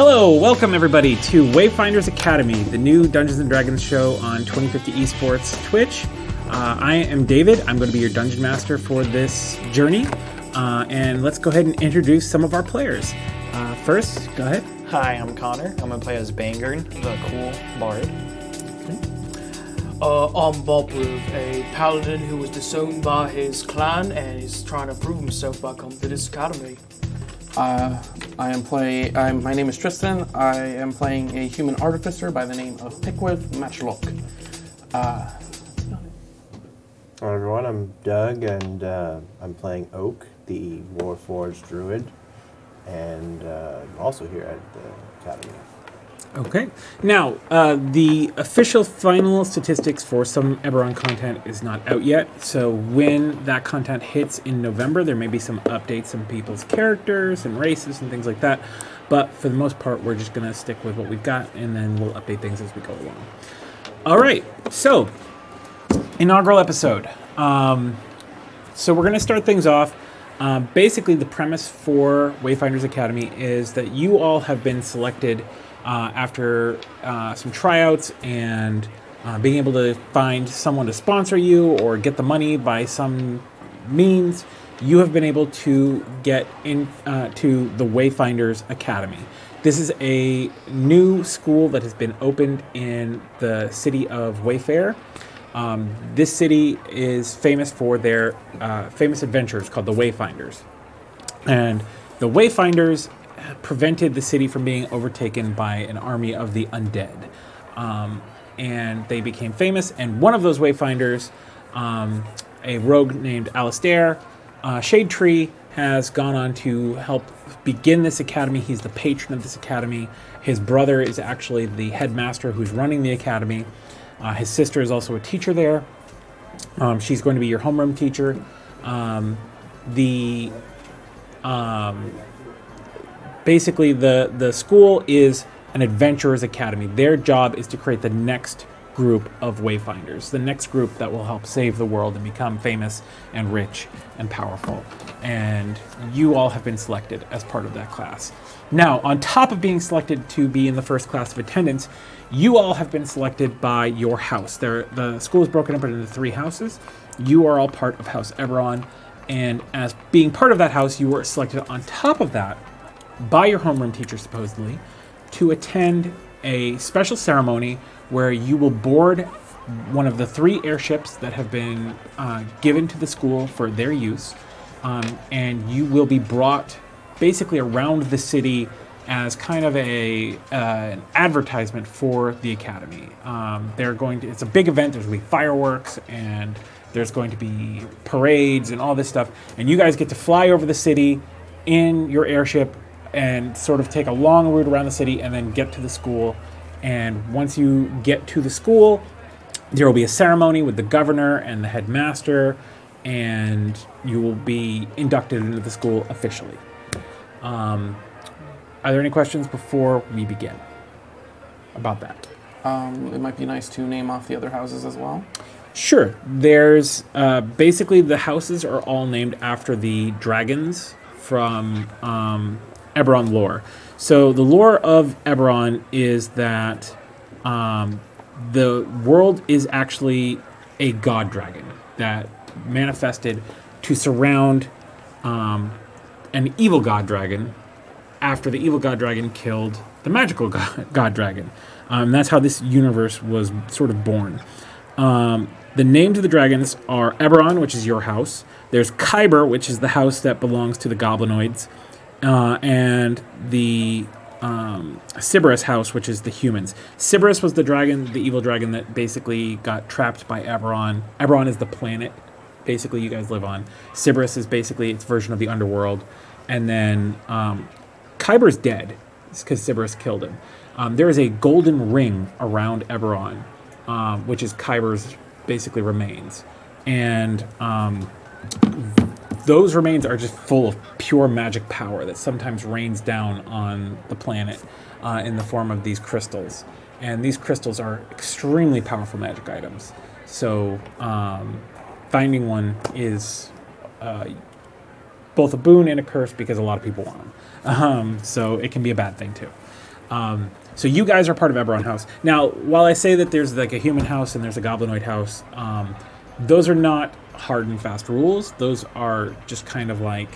Hello, welcome everybody to Wayfinder's Academy, the new Dungeons & Dragons show on 2050 Esports Twitch. I am David. I'm going to be your Dungeon Master for this journey. And let's go ahead and introduce some of our players. First, go ahead. Hi, I'm Connor. I'm going to play as Bangern, the cool bard. I'm Bob, a paladin who was disowned by his clan and is trying to prove himself by coming to this academy. My name is Tristan. I am playing a human artificer by the name of Pickworth Matchlock. Hello everyone, I'm Doug, and I'm playing Oak, the Warforged Druid, and also here at the Academy. Okay. Now, the official final statistics for some Eberron content is not out yet, so when that content hits in November, there may be some updates on people's characters and races and things like that, but for the most part, we're just going to stick with what we've got, and then we'll update things as we go along. All right, so, inaugural episode. So we're going to start things off. Basically, the premise for Wayfinder's Academy is that you all have been selected after some tryouts and being able to find someone to sponsor you or get the money by some means, you have been able to get to the Wayfinders Academy. This is a new school that has been opened in the city of Wayfair. This city is famous for their famous adventures called the Wayfinders. And the Wayfinders prevented the city from being overtaken by an army of the undead. And they became famous, and one of those Wayfinders, a rogue named Alistair, Shade Tree, has gone on to help begin this academy. He's the patron of this academy. His brother is actually the headmaster who's running the academy. His sister is also a teacher there. She's going to be your homeroom teacher. Basically, the school is an adventurer's academy. Their job is to create the next group of Wayfinders, the next group that will help save the world and become famous and rich and powerful. And you all have been selected as part of that class. Now, on top of being selected to be in the first class of attendance, you all have been selected by your house. The school is broken up into 3 houses. You are all part of House Eberron, and as being part of that house, you were selected on top of that by your homeroom teacher, supposedly, to attend a special ceremony where you will board one of the 3 airships that have been given to the school for their use, and you will be brought basically around the city as kind of an advertisement for the academy. It's a big event. There's going to be fireworks, and there's going to be parades and all this stuff, and you guys get to fly over the city in your airship and sort of take a long route around the city and then get to the school. And once you get to the school, there will be a ceremony with the governor and the headmaster, and you will be inducted into the school officially. Are there any questions before we begin about that? It might be nice to name off the other houses as well. Sure. There's basically the houses are all named after the dragons from Eberron lore. So the lore of Eberron is that the world is actually a god dragon that manifested to surround an evil god dragon after the evil god dragon killed the magical god dragon. That's how this universe was sort of born. The names of the dragons are Eberron, which is your house. There's Kyber, which is the house that belongs to the goblinoids. And the Sybaris house, which is the humans. Sybaris was the dragon, the evil dragon that basically got trapped by Eberron. Eberron is the planet, basically, you guys live on. Sybaris is basically its version of the underworld. And then Kyber's dead, because Sybaris killed him. There is a golden ring around Eberron, which is Kyber's basically remains. And those remains are just full of pure magic power that sometimes rains down on the planet in the form of these crystals. And these crystals are extremely powerful magic items. So finding one is both a boon and a curse because a lot of people want them. So it can be a bad thing too. So you guys are part of Eberron House. Now, while I say that there's like a human house and there's a goblinoid house, those are not hard and fast rules. Those are just kind of like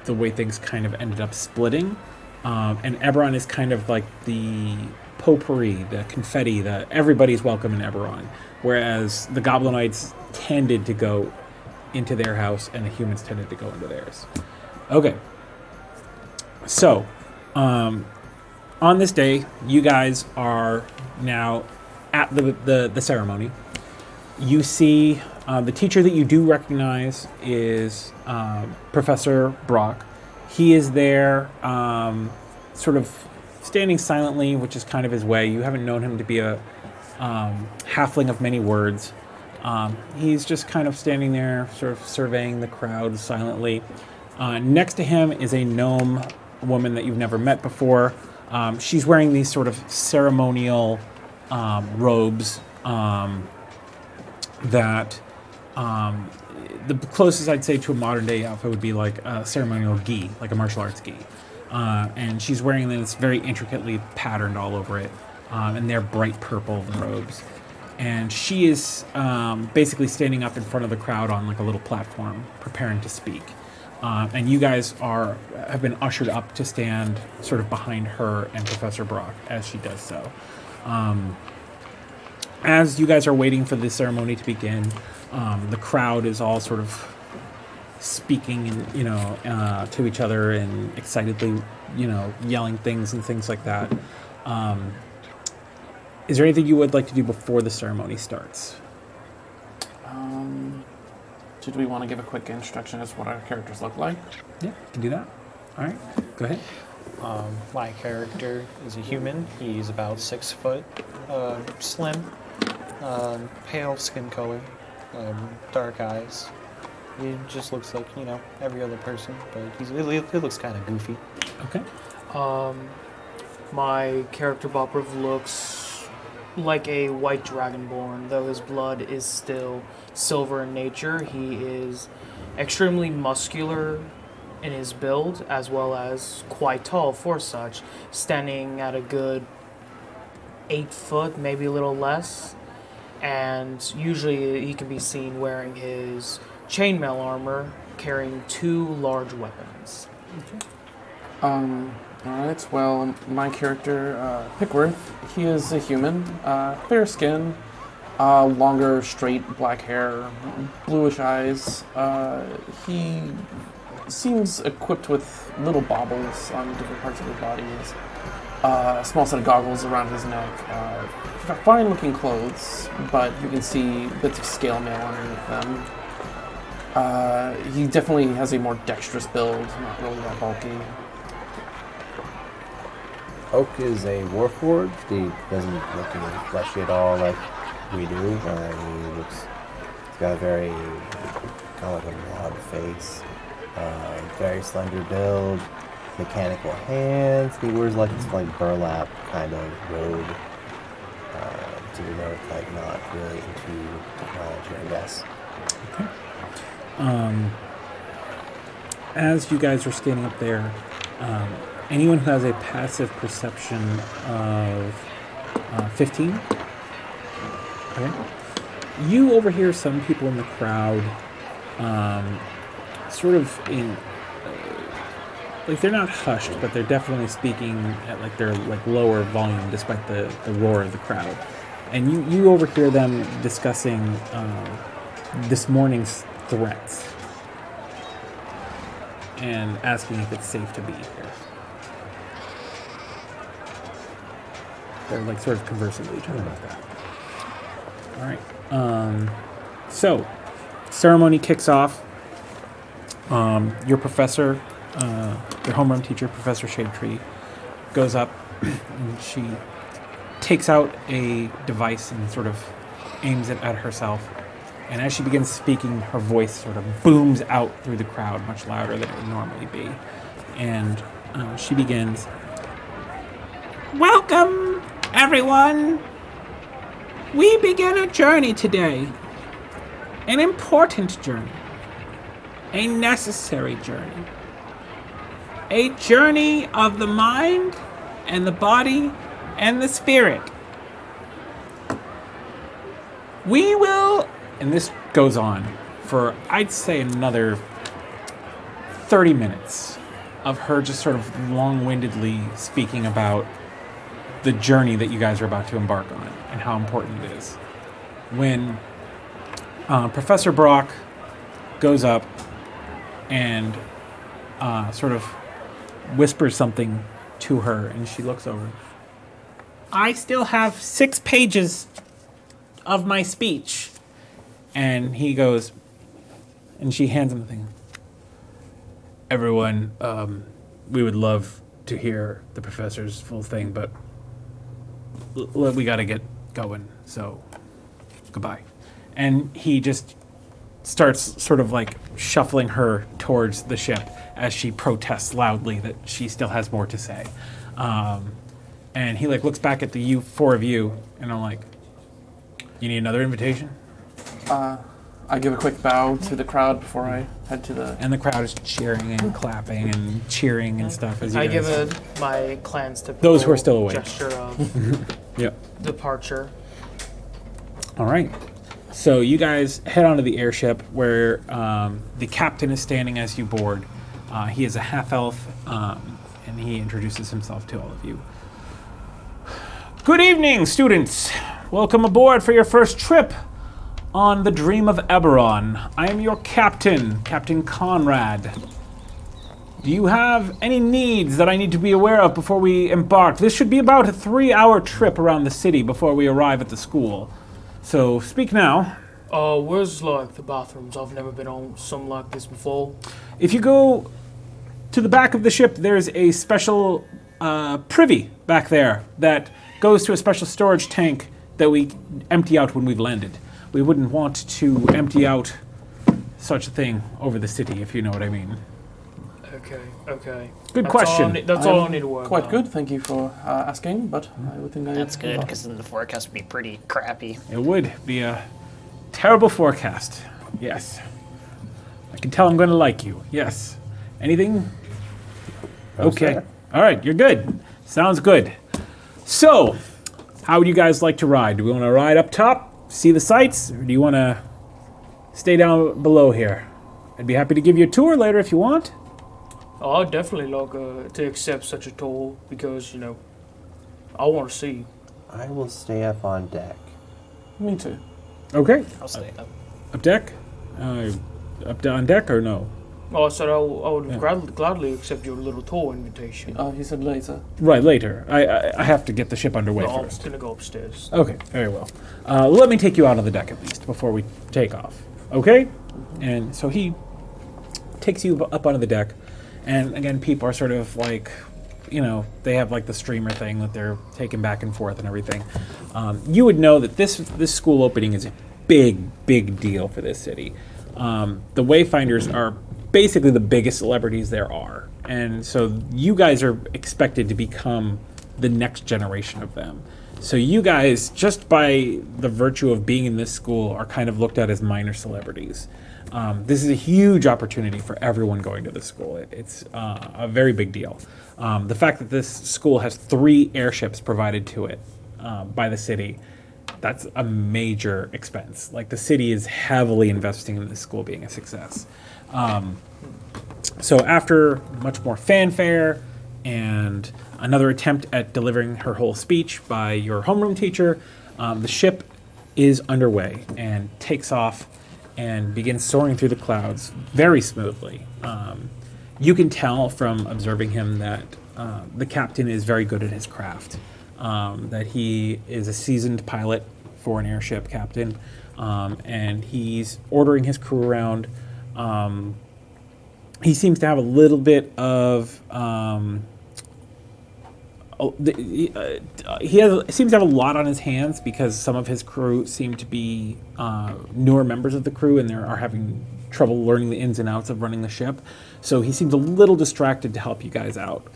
the way things kind of ended up splitting. And Eberron is kind of like the potpourri, the confetti, the everybody's welcome in Eberron. Whereas the goblinoids tended to go into their house and the humans tended to go into theirs. Okay. So, on this day, you guys are now at the ceremony. You see the teacher that you do recognize is Professor Brock. He is there sort of standing silently, which is kind of his way. You haven't known him to be a halfling of many words. He's just kind of standing there, sort of surveying the crowd silently. Next to him is a gnome woman that you've never met before. She's wearing these sort of ceremonial robes that the closest I'd say to a modern day outfit would be like a ceremonial gi, like a martial arts gi. And she's wearing this very intricately patterned all over it, and they're bright purple robes. And she is basically standing up in front of the crowd on like a little platform, preparing to speak. And you guys have been ushered up to stand sort of behind her and Professor Brock as she does so. As you guys are waiting for the ceremony to begin, the crowd is all sort of speaking and to each other and excitedly yelling things and things like that. Is there anything you would like to do before the ceremony starts? Did we want to give a quick introduction as to what our characters look like? Yeah, you can do that. All right, go ahead. My character is a human. He's about 6 foot, slim, pale skin color, dark eyes. He just looks like, every other person, but he looks kind of goofy. Okay. My character Boprov looks like a white dragonborn, though his blood is still silver in nature. He is extremely muscular in his build, as well as quite tall for such, standing at a good 8 foot, maybe a little less. And usually he can be seen wearing his chainmail armor, carrying 2 large weapons. Alright, well, my character, Pickworth, he is a human, fair skin, longer, straight black hair, bluish eyes. He seems equipped with little baubles on different parts of his body. A small set of goggles around his neck. Fine-looking clothes, but you can see bits of scale mail underneath them. He definitely has a more dexterous build, not really that bulky. Oak is a warforged. He doesn't look fleshy at all like we do. He's got a very kind of like a broad face, very slender build, mechanical hands. He wears like this like burlap kind of robe to denote like not really into technology, I guess. Okay. As you guys are standing up there, anyone who has a passive perception of 15, okay, you overhear some people in the crowd sort of in, like they're not hushed, but they're definitely speaking at like their like lower volume despite the roar of the crowd. And you overhear them discussing this morning's threats and asking if it's safe to be here. They're like sort of conversing with each other about that. All right. So, ceremony kicks off. Your professor, your homeroom teacher, Professor Shadetree, goes up and she takes out a device and sort of aims it at herself. And as she begins speaking, her voice sort of booms out through the crowd much louder than it would normally be. And she begins, "Welcome, everyone. We begin a journey today. An important journey. A necessary journey. A journey of the mind and the body and the spirit. We will, and this goes on for, I'd say, another 30 minutes of her just sort of long-windedly speaking about the journey that you guys are about to embark on and how important it is. When Professor Brock goes up and sort of whispers something to her, and she looks over. I still have 6 pages of my speech. And he goes, and she hands him the thing. Everyone, we would love to hear the professor's full thing, but we got to get going, so goodbye. And he just starts sort of like shuffling her towards the ship as she protests loudly that she still has more to say. And he like looks back at the four of you, and I'm like, you need another invitation? I give a quick bow to the crowd before I head to the... And the crowd is cheering and clapping and cheering and stuff as you I guys... give my clan's typical Those who are still awake. gesture of Yep. departure. All right. So you guys head onto the airship where the captain is standing as you board. He is a half-elf, and he introduces himself to all of you. Good evening, students. Welcome aboard for your first trip on the Dream of Eberron. I am your captain, Captain Conrad. Do you have any needs that I need to be aware of before we embark? This should be about a 3-hour trip around the city before we arrive at the school. So speak now. Where's like the bathrooms? I've never been on something like this before. If you go to the back of the ship, there's a special privy back there that goes to a special storage tank that we empty out when we've landed. We wouldn't want to empty out such a thing over the city, if you know what I mean. Okay. Good question. That's all I need to worry Quite about. good, thank you for asking, but I would think That's good, because then the forecast would be pretty crappy. It would be a terrible forecast. Yes. I can tell I'm going to like you. Yes. Anything? Okay. sir. All right, you're good. Sounds good. So, how would you guys like to ride? Do we want to ride up top, see the sights, or do you want to stay down below here? I'd be happy to give you a tour later if you want. Oh, I'd definitely like to accept such a tour because, you know, I want to see. I will stay up on deck. Me too. Okay. I'll stay up. Up deck? Up on deck or no? Oh, I said I would gladly accept your little tour invitation. He said later. Right, later. I have to get the ship underway No, I'm first. gonna go upstairs. Okay, very well. Let me take you out on the deck at least before we take off. Okay? And so he takes you up onto the deck. And again, people are sort of like, you know, they have like the streamer thing that they're taking back and forth and everything. You would know that this school opening is a big deal for this city. The Wayfinders are basically the biggest celebrities there are. And so you guys are expected to become the next generation of them. So you guys, just by the virtue of being in this school, are kind of looked at as minor celebrities. This is a huge opportunity for everyone going to this school. It's a very big deal. The fact that this school has 3 airships provided to it by the city, that's a major expense. Like, the city is heavily investing in this school being a success. So after much more fanfare and another attempt at delivering her whole speech by your homeroom teacher, the ship is underway and takes off and begins soaring through the clouds very smoothly. You can tell from observing him that the captain is very good at his craft, that he is a seasoned pilot for an airship captain, and he's ordering his crew around. He seems to have a little bit of seems to have a lot on his hands because some of his crew seem to be newer members of the crew and they are having trouble learning the ins and outs of running the ship. So he seems a little distracted to help you guys out.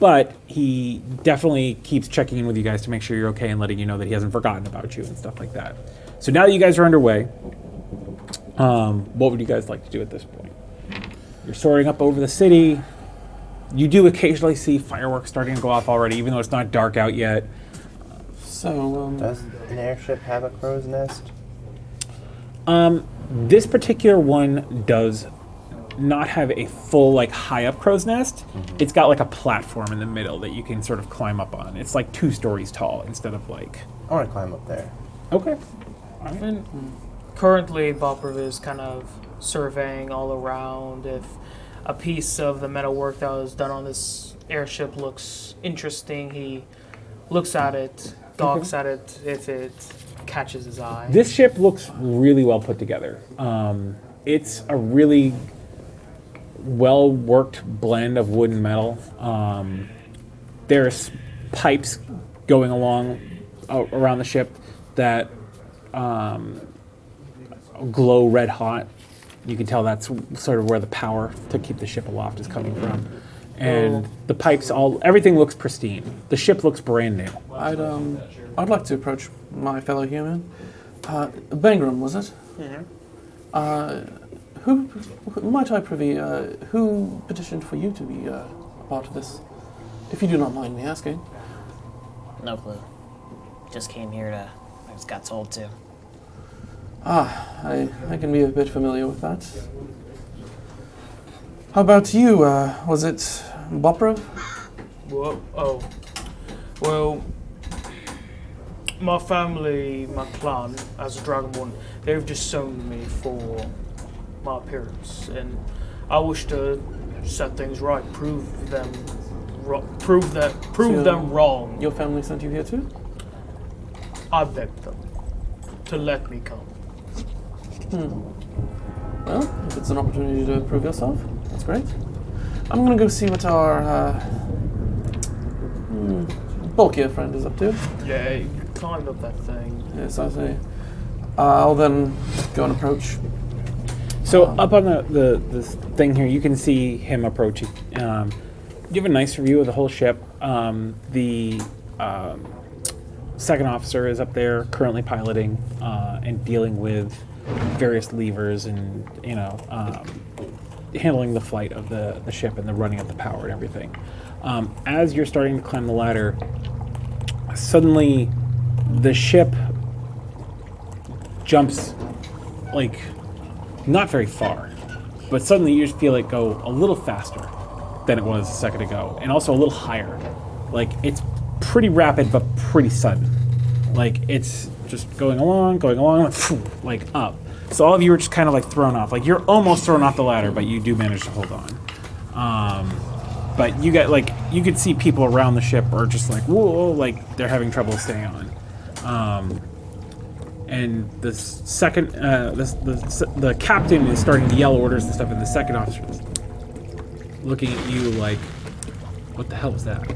But he definitely keeps checking in with you guys to make sure you're okay and letting you know that he hasn't forgotten about you and stuff like that. So now that you guys are underway, what would you guys like to do at this point? You're soaring up over the city. You do occasionally see fireworks starting to go off already, even though it's not dark out yet. So, Does an airship have a crow's nest? This particular one does not have a full, like, high-up crow's nest. It's got, like, a platform in the middle that you can sort of climb up on. It's, like, 2 stories tall instead of, like... I want to climb up there. Okay. And currently, Boprov is kind of surveying all around. If a piece of the metalwork that was done on this airship looks interesting, he looks at it, gawks at it if it catches his eye. This ship looks really well put together. It's a really well-worked blend of wood and metal. There's pipes going along around the ship that glow red hot. You can tell that's sort of where the power to keep the ship aloft is coming from. And the pipes, everything looks pristine. The ship looks brand new. I'd like to approach my fellow human. Bangram, was it? Who might I privy? Who petitioned for you to be a part of this? If you do not mind me asking. No clue. Just came here to. I just got told to. I can be a bit familiar with that. How about you? Was it Boprov? Well, my family, my clan, as a Dragonborn, they've disowned me for my appearance, and I wish to set things right, prove them wrong. Your family sent you here too? I begged them to let me come. Well, if it's an opportunity to prove yourself, that's great. I'm gonna go see what our bulkier friend is up to. Yeah, you climbed up that thing. Yes, I see. I'll then go and approach. So up on the thing here, you can see him approaching. You have a nice view of the whole ship. The second officer is up there currently piloting and dealing with various levers and, handling the flight of the ship and the running of the power and everything. As you're starting to climb the ladder, suddenly the ship jumps, like, not very far, but suddenly you just feel it go a little faster than it was a second ago, and also a little higher. Like, it's pretty rapid, but pretty sudden. Like, it's just going along, like up. So all of you are just kind of like thrown off. Like, you're almost thrown off the ladder, but you do manage to hold on. But you get, like, you could see people around the ship are just like, whoa, like they're having trouble staying on. And the second, the captain is starting to yell orders and stuff, and the second officer is looking at you like, what the hell was that?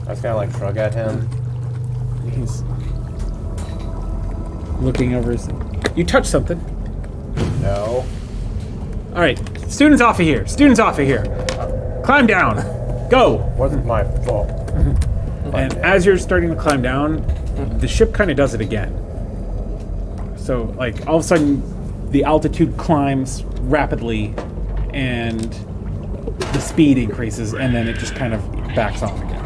I was kind of like shrug at him. He's looking over his... You touched something. No. All right, students off of here. Students off of here. Climb down. Go. Wasn't my fault. And as you're starting to climb down, the ship kind of does it again. So, like, all of a sudden, the altitude climbs rapidly, and the speed increases, and then it just kind of backs off again.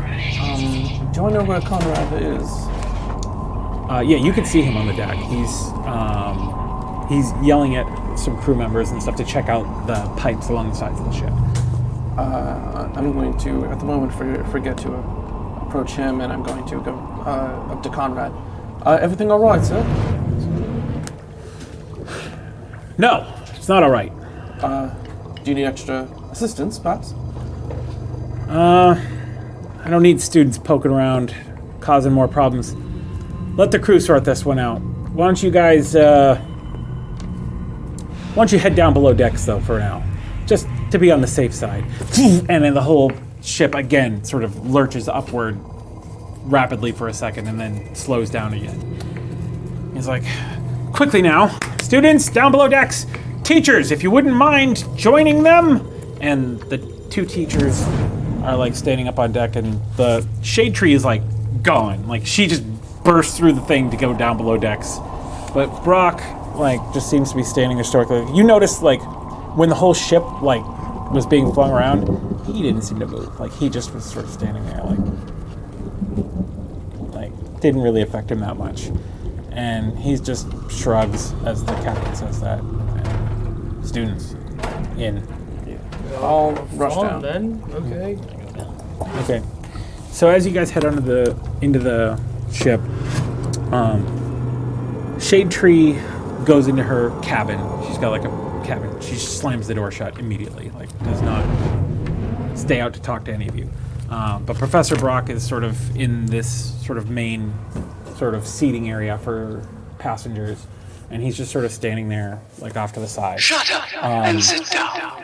Do I know where Conrad is? Yeah, you can see him on the deck. He's yelling at some crew members and stuff to check out the pipes along the sides of the ship. I'm going to, at the moment, forget to approach him, and I'm going to go up to Conrad. Everything all right, sir? No, it's not all right. Do you need extra assistance, perhaps? I don't need students poking around, causing more problems. Let the crew sort this one out. Why don't you guys, why don't you head down below decks, though, for now? Just to be on the safe side. And then the whole ship, again, sort of lurches upward rapidly for a second and then slows down again. He's like, quickly now. Students, down below decks. Teachers, if you wouldn't mind joining them. And the two teachers are like standing up on deck, and the shade tree is like gone. Like, she just burst through the thing to go down below decks. But Brock, like, just seems to be standing there stoically. You notice, like, when the whole ship, like, was being flung around, he didn't seem to move. Like, he just was sort of standing there, like didn't really affect him that much. And he just shrugs as the captain says that. And students, in. I'll rush Fun, down. then. Okay. Okay. So as you guys head into the ship, Shade Tree goes into her cabin. She's got like a cabin. She slams the door shut immediately. Like, does not stay out to talk to any of you. But Professor Brock is sort of in this sort of main sort of seating area for passengers, and he's just sort of standing there, like off to the side. Shut up and sit down.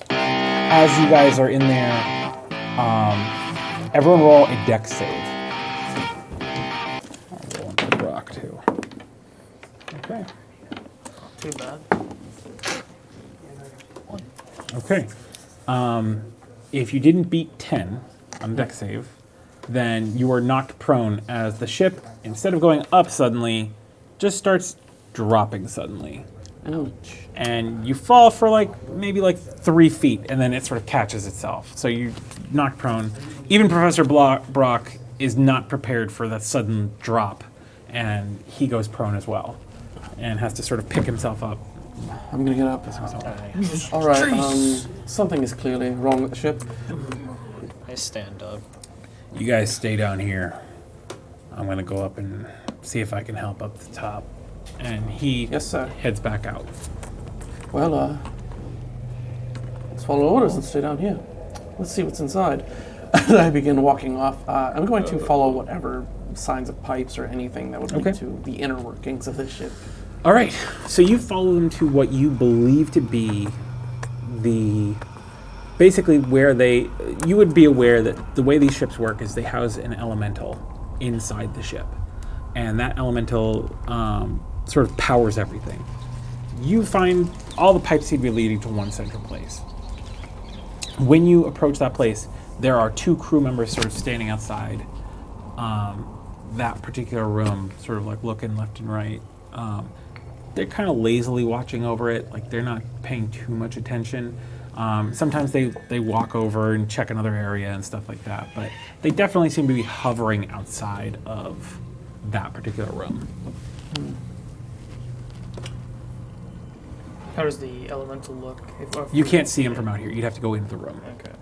As you guys are in there, everyone roll a dex save. I'll roll for Brock too. Okay. Too bad. Okay. If you didn't beat 10 on dex save, then you are knocked prone as the ship, instead of going up suddenly, just starts dropping suddenly. Ouch. And you fall for maybe 3 feet, and then it sort of catches itself. So you knocked prone. Even Professor Brock is not prepared for that sudden drop, and he goes prone as well, and has to sort of pick himself up. I'm gonna get up. All right. Something is clearly wrong with the ship. I stand up. You guys stay down here. I'm gonna go up and see if I can help up the top. And he Yes, sir. heads back out. Well, let's follow orders and stay down here. Let's see what's inside. As I begin walking off, I'm going to follow whatever signs of pipes or anything that would lead Okay. to the inner workings of this ship. All right, so you follow them to what you believe to be basically where you would be aware that the way these ships work is they house an elemental inside the ship. And that elemental sort of powers everything. You find all the pipes seem to be leading to one central place. When you approach that place, there are 2 crew members sort of standing outside that particular room, sort of like looking left and right. They're kind of lazily watching over it, like they're not paying too much attention. Sometimes they walk over and check another area and stuff like that, but they definitely seem to be hovering outside of that particular room. How does the elemental look? If You can't see them from out here. You'd have to go into the room. Okay.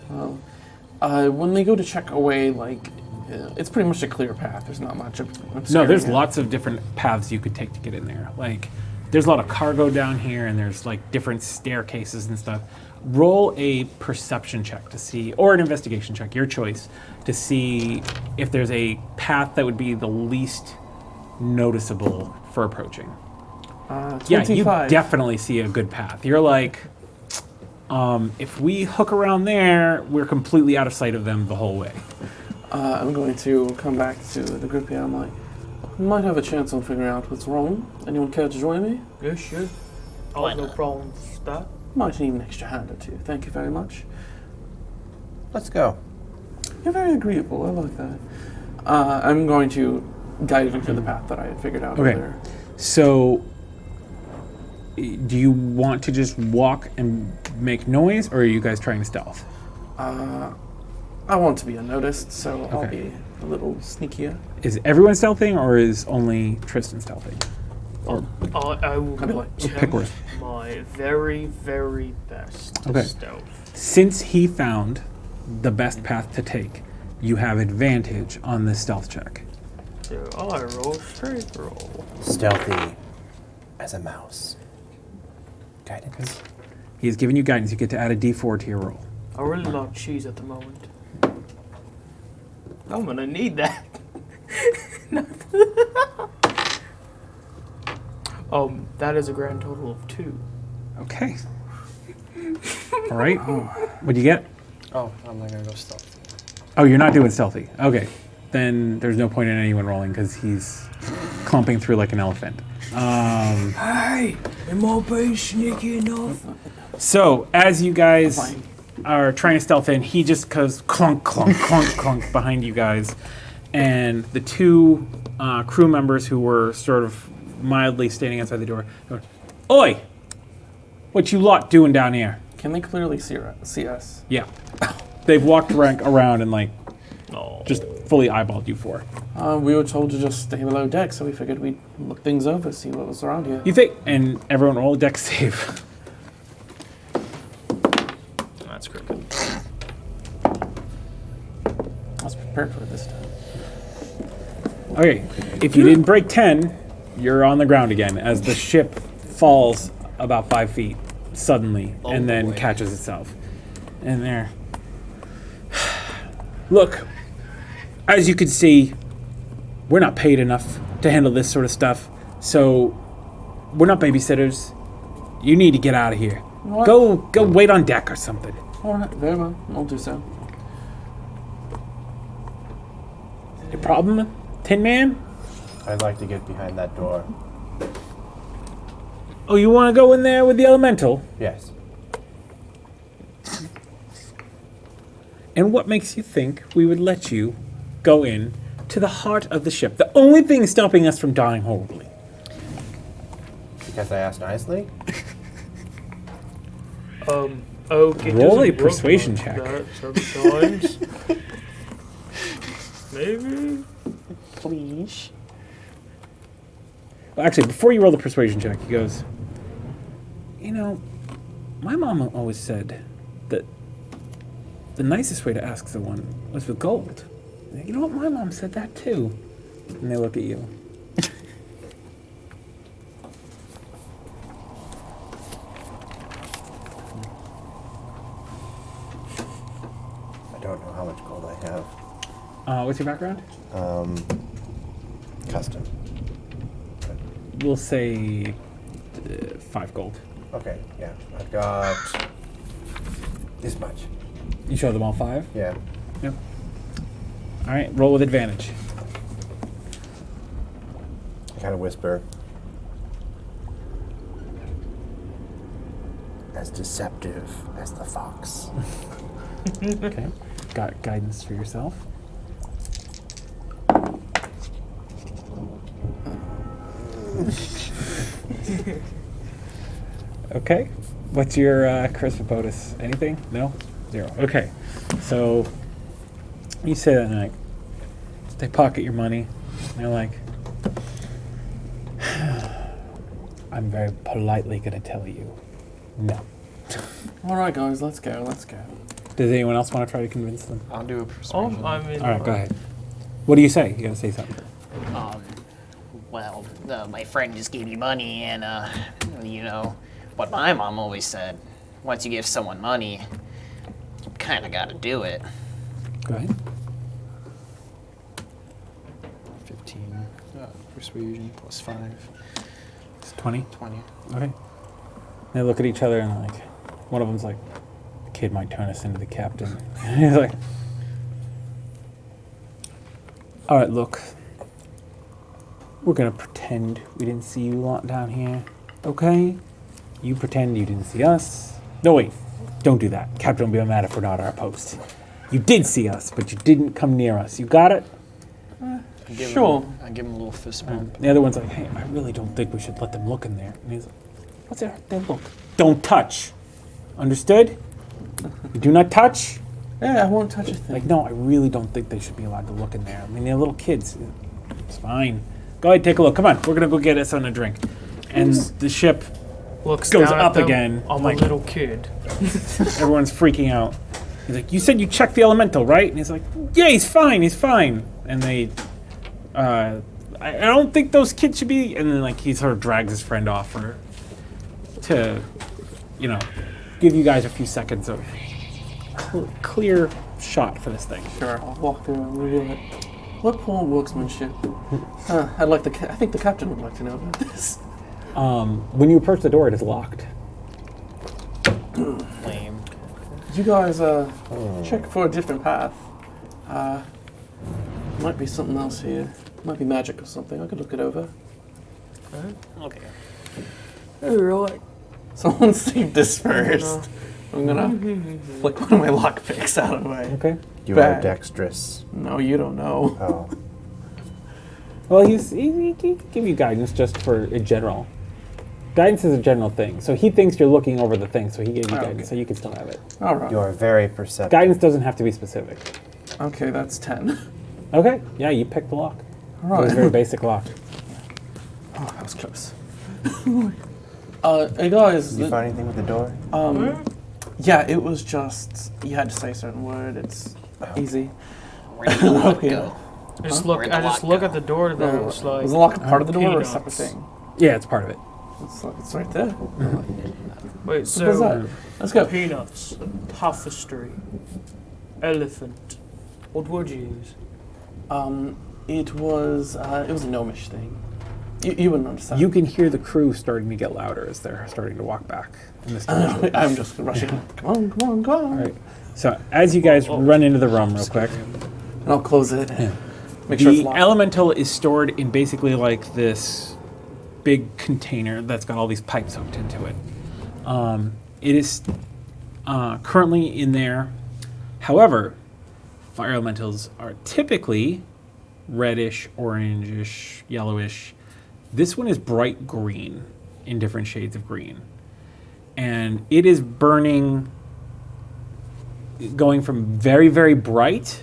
Well, when they go to check away, it's pretty much a clear path. There's not much of No, there's obscuring it. lots of different paths you could take to get in there. Like, there's a lot of cargo down here, and there's different staircases and stuff. Roll a perception check to see, or an investigation check, your choice, to see if there's a path that would be the least noticeable for approaching. Yeah, you 25. definitely see a good path. You're like, if we hook around there, we're completely out of sight of them the whole way. I'm going to come back to the group here. I'm like, we might have a chance on figuring out what's wrong. Anyone care to join me? Yeah, sure. Why No not? problem with that. Might need an extra hand or two. Thank you very much. Let's go. You're very agreeable. I like that. I'm going to guide him to the path that I had figured out Okay. earlier. So, do you want to just walk and make noise, or are you guys trying to stealth? I want to be unnoticed, so I'll Okay. be a little sneakier. Is everyone stealthing, or is only Tristan stealthing? Or I will I'd like to attempt Pickworth. my very, very best to Okay. stealth. since he found the best path to take, you have advantage on this stealth check. So I roll straight roll. Stealthy as a mouse. Guidance. He has given you guidance. You get to add a d4 to your roll. I really love cheese at the moment. I'm gonna need that. That is a grand total of 2. Okay. All right. What'd you get? Oh, I'm not gonna go stealth. Oh, you're not doing stealthy. Okay. Then there's no point in anyone rolling because he's clumping through like an elephant. Hey, am I being sneaky enough? So as you guys are trying to stealth in, he just goes clunk, clunk, clunk, clunk behind you guys. And the 2 crew members who were sort of mildly standing outside the door go, "Oi! What you lot doing down here? Can they clearly see us? Yeah. They've walked around and like just fully eyeballed you for. We were told to just stay below deck, so we figured we'd look things over, see what was around here. You think? And everyone roll a deck save. That's crooked. I was prepared for it this time. Okay, if you didn't break 10, you're on the ground again as the ship falls about 5 feet suddenly and then catches itself. And there. Look, as you can see, we're not paid enough to handle this sort of stuff, so we're not babysitters. You need to get out of here. What? Go wait on deck or something. All right, very well. I'll do so. Your problem, Tin Man? I'd like to get behind that door. Oh, you want to go in there with the elemental? Yes. And what makes you think we would let you go in to the heart of the ship? The only thing stopping us from dying horribly. Because I asked nicely? Okay. Roll a doesn't work persuasion like check. that sometimes. Maybe. Please. Well, actually, before you roll the persuasion check, he goes, you know, my mom always said that the nicest way to ask someone was with gold. You know what? My mom said that too. And they look at you. I don't know how much gold I have. What's your background? Custom. We'll say 5 gold. Okay, yeah. I've got this much. You show them all 5? Yeah. Yep. All right, roll with advantage. I kind of whisper. As deceptive as the fox. Okay. Got guidance for yourself. Okay. What's your charisma bonus? Anything? No? 0. Okay. So you say that and like they pocket your money. And they're like, I'm very politely gonna tell you no. All right, guys, let's go. Let's go. Does anyone else want to try to convince them? I'll do a persuasion. I mean, All right, go ahead. What do you say? You gotta say something. Well, my friend just gave you money, and you know what my mom always said: once you give someone money, you kind of got to do it. Go ahead. 15. Persuasion plus 5. It's 20. 20. Okay. They look at each other and like, one of them's like, the kid might turn us into the captain. He's like, all right, look, we're gonna pretend we didn't see you lot down here, okay? You pretend you didn't see us. No, wait, don't do that. Captain will be mad if we're not at our post. You did see us, but you didn't come near us. You got it? Sure. I give him a little fist bump. The other one's like, hey, I really don't think we should let them look in there. And he's like, what's there? They look. Don't touch. Understood? You do not touch? Yeah, I won't touch a thing. Like, no, I really don't think they should be allowed to look in there. I mean, they're little kids. It's fine. Go ahead, take a look. Come on, we're gonna go get us on a drink. And the ship looks goes down up at them. again. I'm Like, a little kid. everyone's freaking out. He's like, you said you checked the elemental, right? And he's like, yeah, he's fine, he's fine. And they, I don't think those kids should be. And then like he sort of drags his friend off to, you know, give you guys a few seconds of clear shot for this thing. Sure, I'll walk through and reveal it. What poor workmanship. I think the captain would like to know about this. When you approach the door, it is locked. Lame. You guys check for a different path. Might be something else here. Might be magic or something. I could look it over. Okay. Alright. Someone save this first. I'm gonna flick one of my lockpicks out of the way. Okay. You Bad. are dexterous. No, you don't know. Oh. Well, he can give you guidance just for in general. Guidance is a general thing. So he thinks you're looking over the thing, so he gave you guidance, okay. so you can still have it. All right. You are very perceptive. Guidance doesn't have to be specific. Okay, that's 10. Okay, yeah, you picked the lock. All It was a very right. basic lock. Oh, that was close. Hey guys. Did you find anything with the door? Yeah, it was just you had to say a certain word. It's easy. Where did the lock Okay. go? I just Where'd the look lock at the door though. No, It's like was the lock a part of the door or a peanuts. separate thing? Yeah, it's part of it. It's right there. wait, What's so that? Let's go. peanuts, tapestry, elephant. What word you use? It was a gnomish thing. You wouldn't understand. You can hear the crew starting to get louder as they're starting to walk back in this direction. I'm just rushing. Come on, come on, come on. All right. So as you guys run into the room real quick, And I'll close it. Make sure it's the locked. elemental is stored in basically like this big container that's got all these pipes hooked into it. It is currently in there. However, fire elementals are typically reddish, orangish, yellowish. This one is bright green in different shades of green. And it is burning, going from very, very bright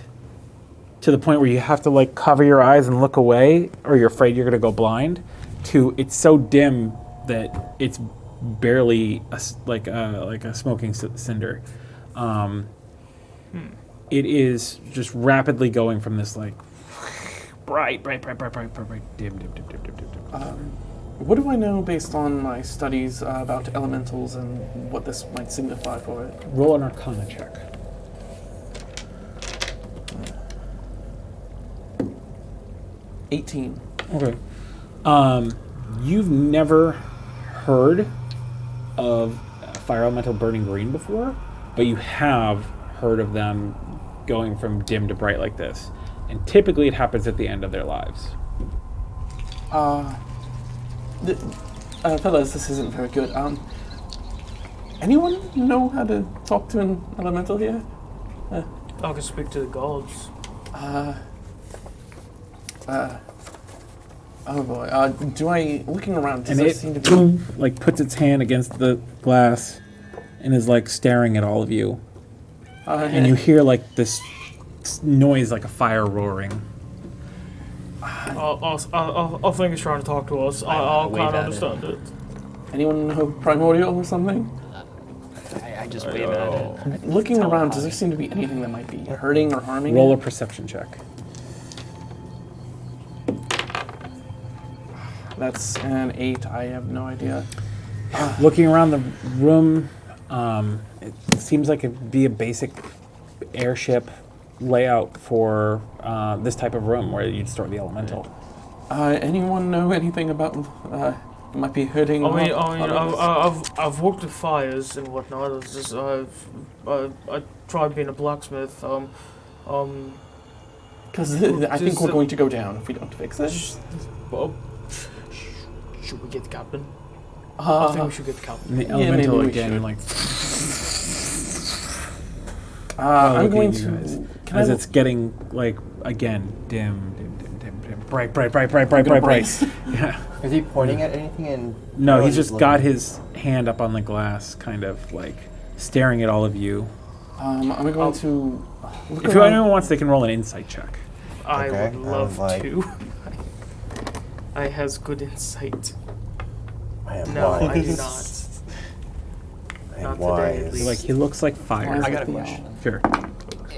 to the point where you have to like cover your eyes and look away or you're afraid you're going to go blind, to it's so dim that it's barely like a smoking cinder. It is just rapidly going from this like bright, dim. What do I know based on my studies about elementals and what this might signify for it? Roll an Arcana check. 18. Okay. You've never heard of fire elemental burning green before, but you have heard of them going from dim to bright like this. And typically it happens at the end of their lives. Fellas, this isn't very good. Anyone know how to talk to an elemental here? I can speak to the gods. Oh boy. Do I, looking around, does And there it seem to be... like puts its hand against the glass and is like staring at all of you. And you hear like this noise like a fire roaring. I think he's trying to talk to us. I wave can't at understand it. Anyone know primordial or something? I just wave at it. Looking around, does there seem to be anything that might be hurting or harming Roll a it? perception check. That's an 8. I have no idea. Looking around the room, it seems like it'd be a basic airship layout for this type of room where you'd store the elemental. Anyone know anything about might be hurting? I've worked with fires and whatnot. It's just I tried being a blacksmith. Because I think we're going to go down if we don't fix this. Should we get the captain? I think we should get the And captain. the Yeah, maybe elemental we again, should. like I'm looking going at you guys. to. As it's getting like again dim, bright. brace. Yeah. Is he pointing at anything? And No, or he's is just he got looking? his hand up on the glass, kind of like staring at all of you. I'm going to. Look If around. anyone wants, they can roll an insight check. I Okay, would love like- to. I has good insight. I am No, I wise. do not. I am Not today, at wise. least. Like he looks like fire. I got a question. Sure.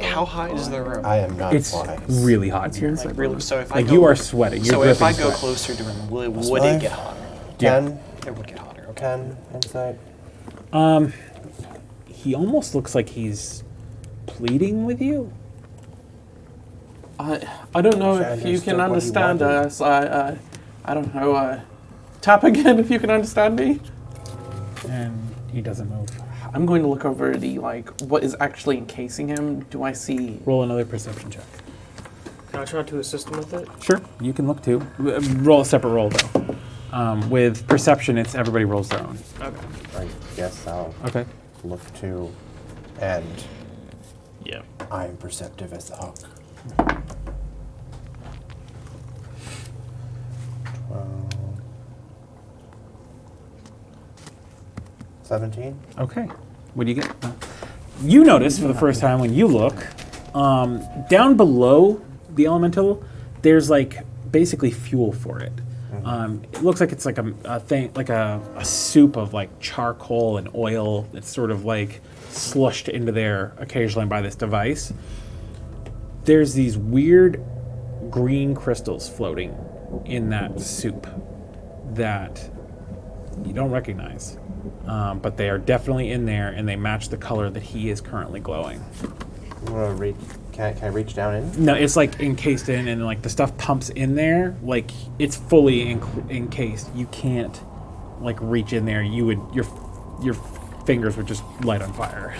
How high is the room? I am not It's wise. really hot What's your here. insight? Like really? So if I Like go, you are sweating. You're so if I dripping go sweat. closer to him, would five? it get hotter? 10? It would get hotter. Okay. 10 insight. He almost looks like he's pleading with you. I don't know Wish I if you can understood what understand he wanted. us. I don't know. Tap again if you can understand me. And he doesn't move. I'm going to look over the what is actually encasing him. Do I see? Roll another perception check. Can I try to assist him with it? Sure, you can look too. Roll a separate roll though. With perception, it's everybody rolls their own. Okay. I guess I'll Okay. look to, and Yeah. I am perceptive as the hawk. 12, 17. Okay. What do you get? You notice for the first time when you look, down below the elemental, there's like basically fuel for it. It looks like it's like a thing, like a soup of like charcoal and oil that's sort of like slushed into there occasionally by this device. There's these weird green crystals floating in that soup that you don't recognize. But they are definitely in there, and they match the color that he is currently glowing. I'm gonna reach. Can I reach down in? No, it's like encased in, and like the stuff pumps in there, like it's fully encased. You can't like reach in there. You would your fingers would just light on fire.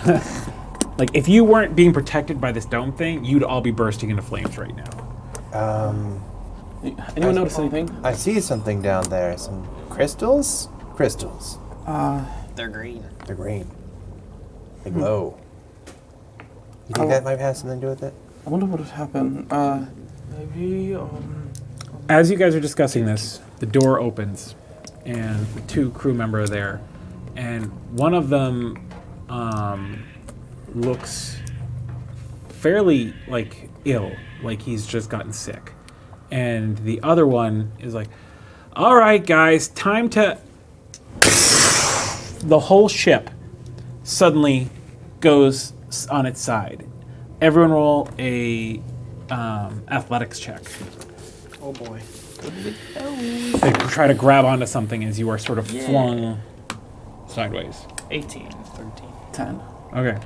Like if you weren't being protected by this dome thing, you'd all be bursting into flames right now. Anyone notice anything? I see something down there. Some crystals. Crystals. They're green. They're green. They glow. You think that might have something to do with it? I wonder what would happen. Maybe. As you guys are discussing this, the door opens, and the two crew members are there, and one of them looks fairly like ill, like he's just gotten sick, and the other one is like, "All right, guys, time to." The whole ship suddenly goes on its side. Everyone roll a athletics check. Oh boy. They try to grab onto something as you are sort of flung sideways. 18. 13. 10. Okay.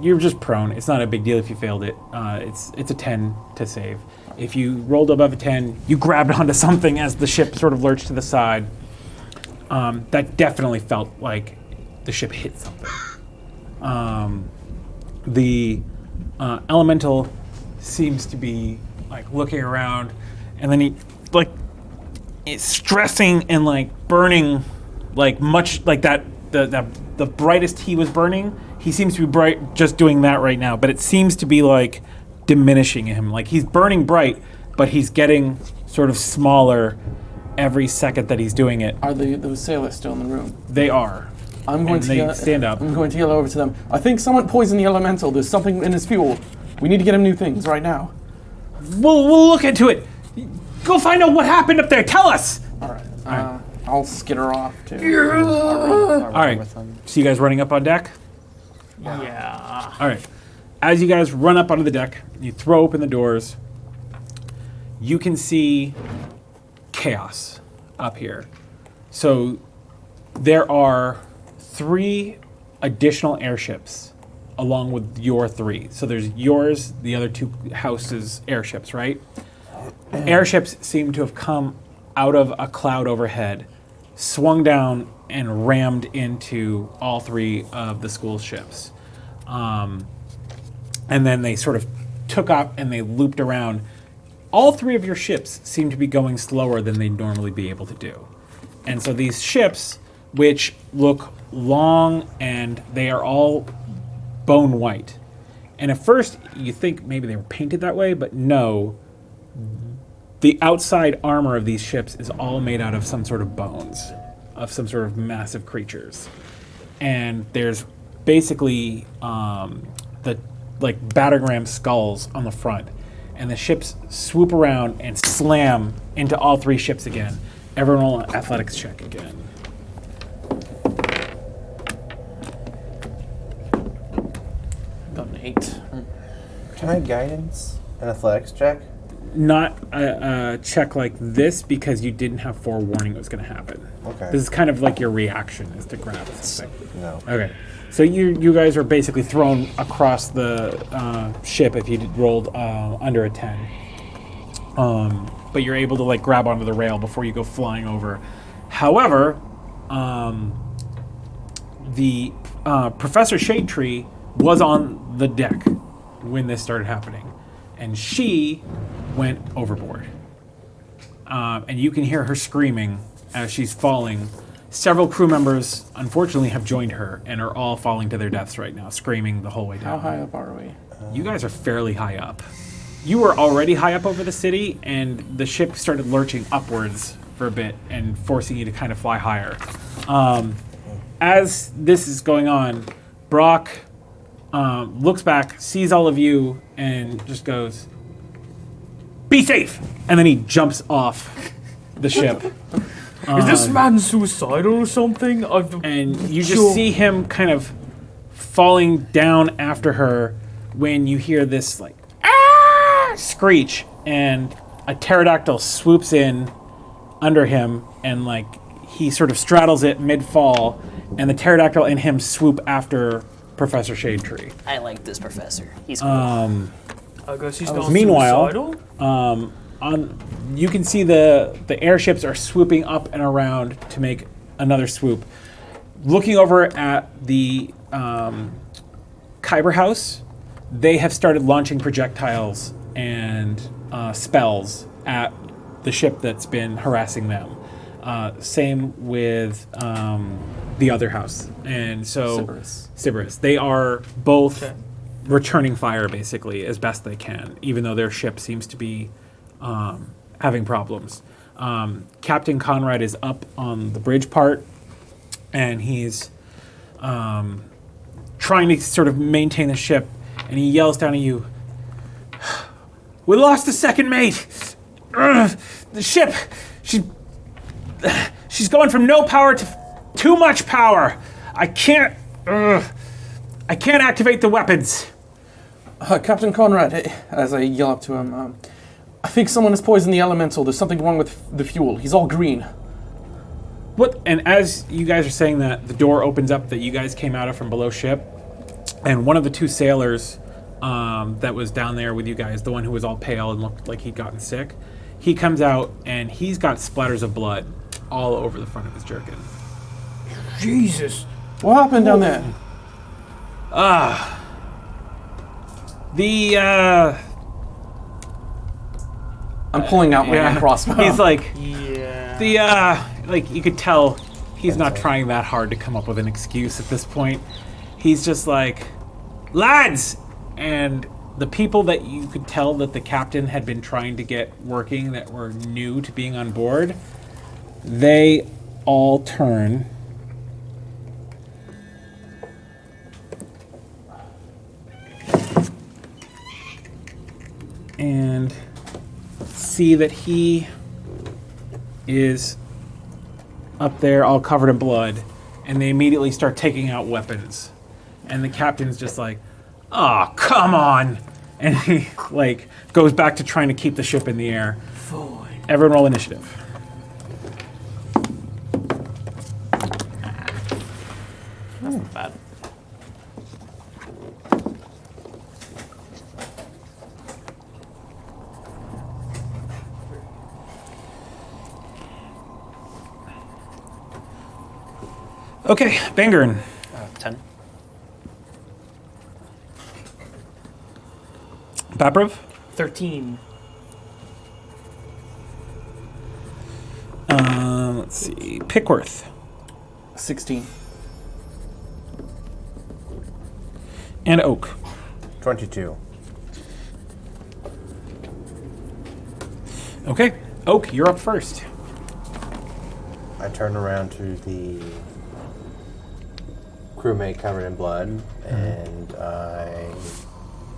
You're just prone. It's not a big deal if you failed it. It's a 10 to save. If you rolled above a 10, you grabbed onto something as the ship sort of lurched to the side. That definitely felt like the ship hit something. The elemental seems to be like looking around, and then he like is stressing and like burning, like much like that. The brightest he was burning, he seems to be bright just doing that right now. But it seems to be like diminishing him. Like he's burning bright, but he's getting sort of smaller every second that he's doing it. Are those sailors still in the room? They are. I'm going to stand up. I'm going to yell over to them. I think someone poisoned the elemental. There's something in his fuel. We need to get him new things right now. We'll look into it. Go find out what happened up there. Tell us. All right. I'll skitter off too. All right. So you guys running up on deck? Yeah. All right. As you guys run up onto the deck, you throw open the doors. You can see chaos up here. So there are 3 additional airships along with your 3. So there's yours, the other 2 houses' airships, right? Airships seem to have come out of a cloud overhead, swung down, and rammed into all 3 of the school ships. And then they sort of took up and they looped around. All 3 of your ships seem to be going slower than they'd normally be able to do. And so these ships, which look long and they are all bone white. And at first you think maybe they were painted that way, but no. The outside armor of these ships is all made out of some sort of bones, of some sort of massive creatures. And there's basically the like battering ram skulls on the front. And the ships swoop around and slam into all 3 ships again. Everyone roll an athletics check again. Got an 8. Can I guidance an athletics check? Not a check like this because you didn't have forewarning it was going to happen. Okay. This is kind of like your reaction is to grab something. No. Okay. So you guys are basically thrown across the ship if you rolled under a 10. But you're able to like grab onto the rail before you go flying over. However, the Professor Shade Tree was on the deck when this started happening, and she went overboard. And you can hear her screaming as she's falling. Several crew members, unfortunately, have joined her and are all falling to their deaths right now, screaming the whole way down. How high up are we? You guys are fairly high up. You were already high up over the city, and the ship started lurching upwards for a bit and forcing you to kind of fly higher. as this is going on, Brock looks back, sees all of you, and just goes, "Be safe!" And then he jumps off the ship. Is this man suicidal or something? And you just see him kind of falling down after her when you hear this like screech, and a pterodactyl swoops in under him, and like he sort of straddles it mid-fall, and the pterodactyl and him swoop after Professor Shadetree. I like this professor. He's cool. I guess he's not Meanwhile, suicidal. you can see the airships are swooping up and around to make another swoop. Looking over at the Kyber House, they have started launching projectiles and spells at the ship that's been harassing them. Same with the other house. And so Sybaris. They are both returning fire basically as best they can, even though their ship seems to be having problems. Captain Conrad is up on the bridge part, and he's trying to sort of maintain the ship, and he yells down at you, "We lost the second mate! The ship! She's going from no power to too much power! I can't activate the weapons!" Captain Conrad, as I yell up to him, I think someone has poisoned the elemental. There's something wrong with the fuel. He's all green. What? And as you guys are saying that, the door opens up that you guys came out of from below ship, and one of the two sailors that was down there with you guys, the one who was all pale and looked like he'd gotten sick, he comes out and he's got splatters of blood all over the front of his jerkin. Jesus. What happened down there? I'm pulling out my hand crossbow. He's like, Yeah. like you could tell he's not trying that hard to come up with an excuse at this point. He's just like, "Lads!" And the people that you could tell that the captain had been trying to get working that were new to being on board, they all turn and see that he is up there all covered in blood, and they immediately start taking out weapons. And the captain's just like, "Oh, come on!" And he like goes back to trying to keep the ship in the air. Fine. Everyone roll initiative. That's not bad. Okay, Bangerin. 10. Baprov? 13. Let's see. Pickworth. 16. And Oak. 22. Okay. Oak, you're up first. I turn around to the crewmate covered in blood, and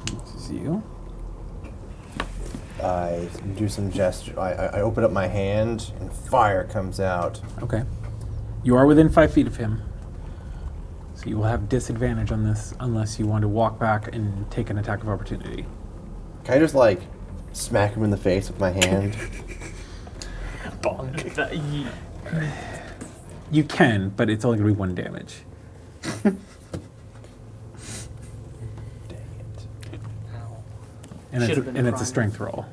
This is you. I do some gesture. I open up my hand, and fire comes out. Okay. You are within 5 feet of him. So you will have disadvantage on this unless you want to walk back and take an attack of opportunity. Can I just, like, smack him in the face with my hand? Bonk. You can, but it's only going to be 1 damage. Dang it. And Should've been it's a crying. strength roll.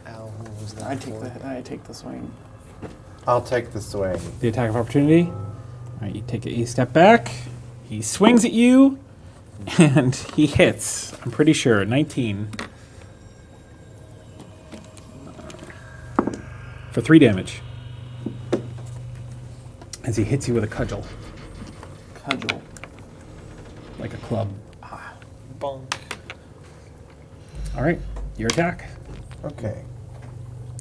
Ow, what was that? I take the swing. I'll take the swing. The attack of opportunity. All right, you take a step back. He swings at you, and he hits. I'm pretty sure 19 for 3 damage as he hits you with a cudgel, Cudgel. like a club. Bonk. All right, your attack. Okay.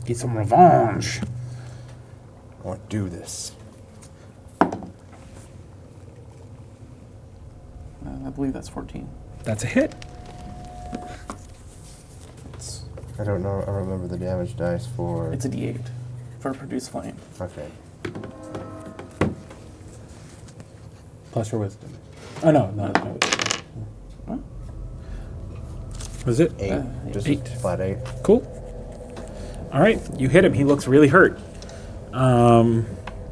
Get some revenge. I want to do this. I believe that's 14. That's a hit. I don't know. I don't remember the damage dice for. It's a D8 for produce flame. Okay. Plus your wisdom. Oh, no. What? Was it? 8. Just 8. flat 8. Cool. All right, you hit him. He looks really hurt.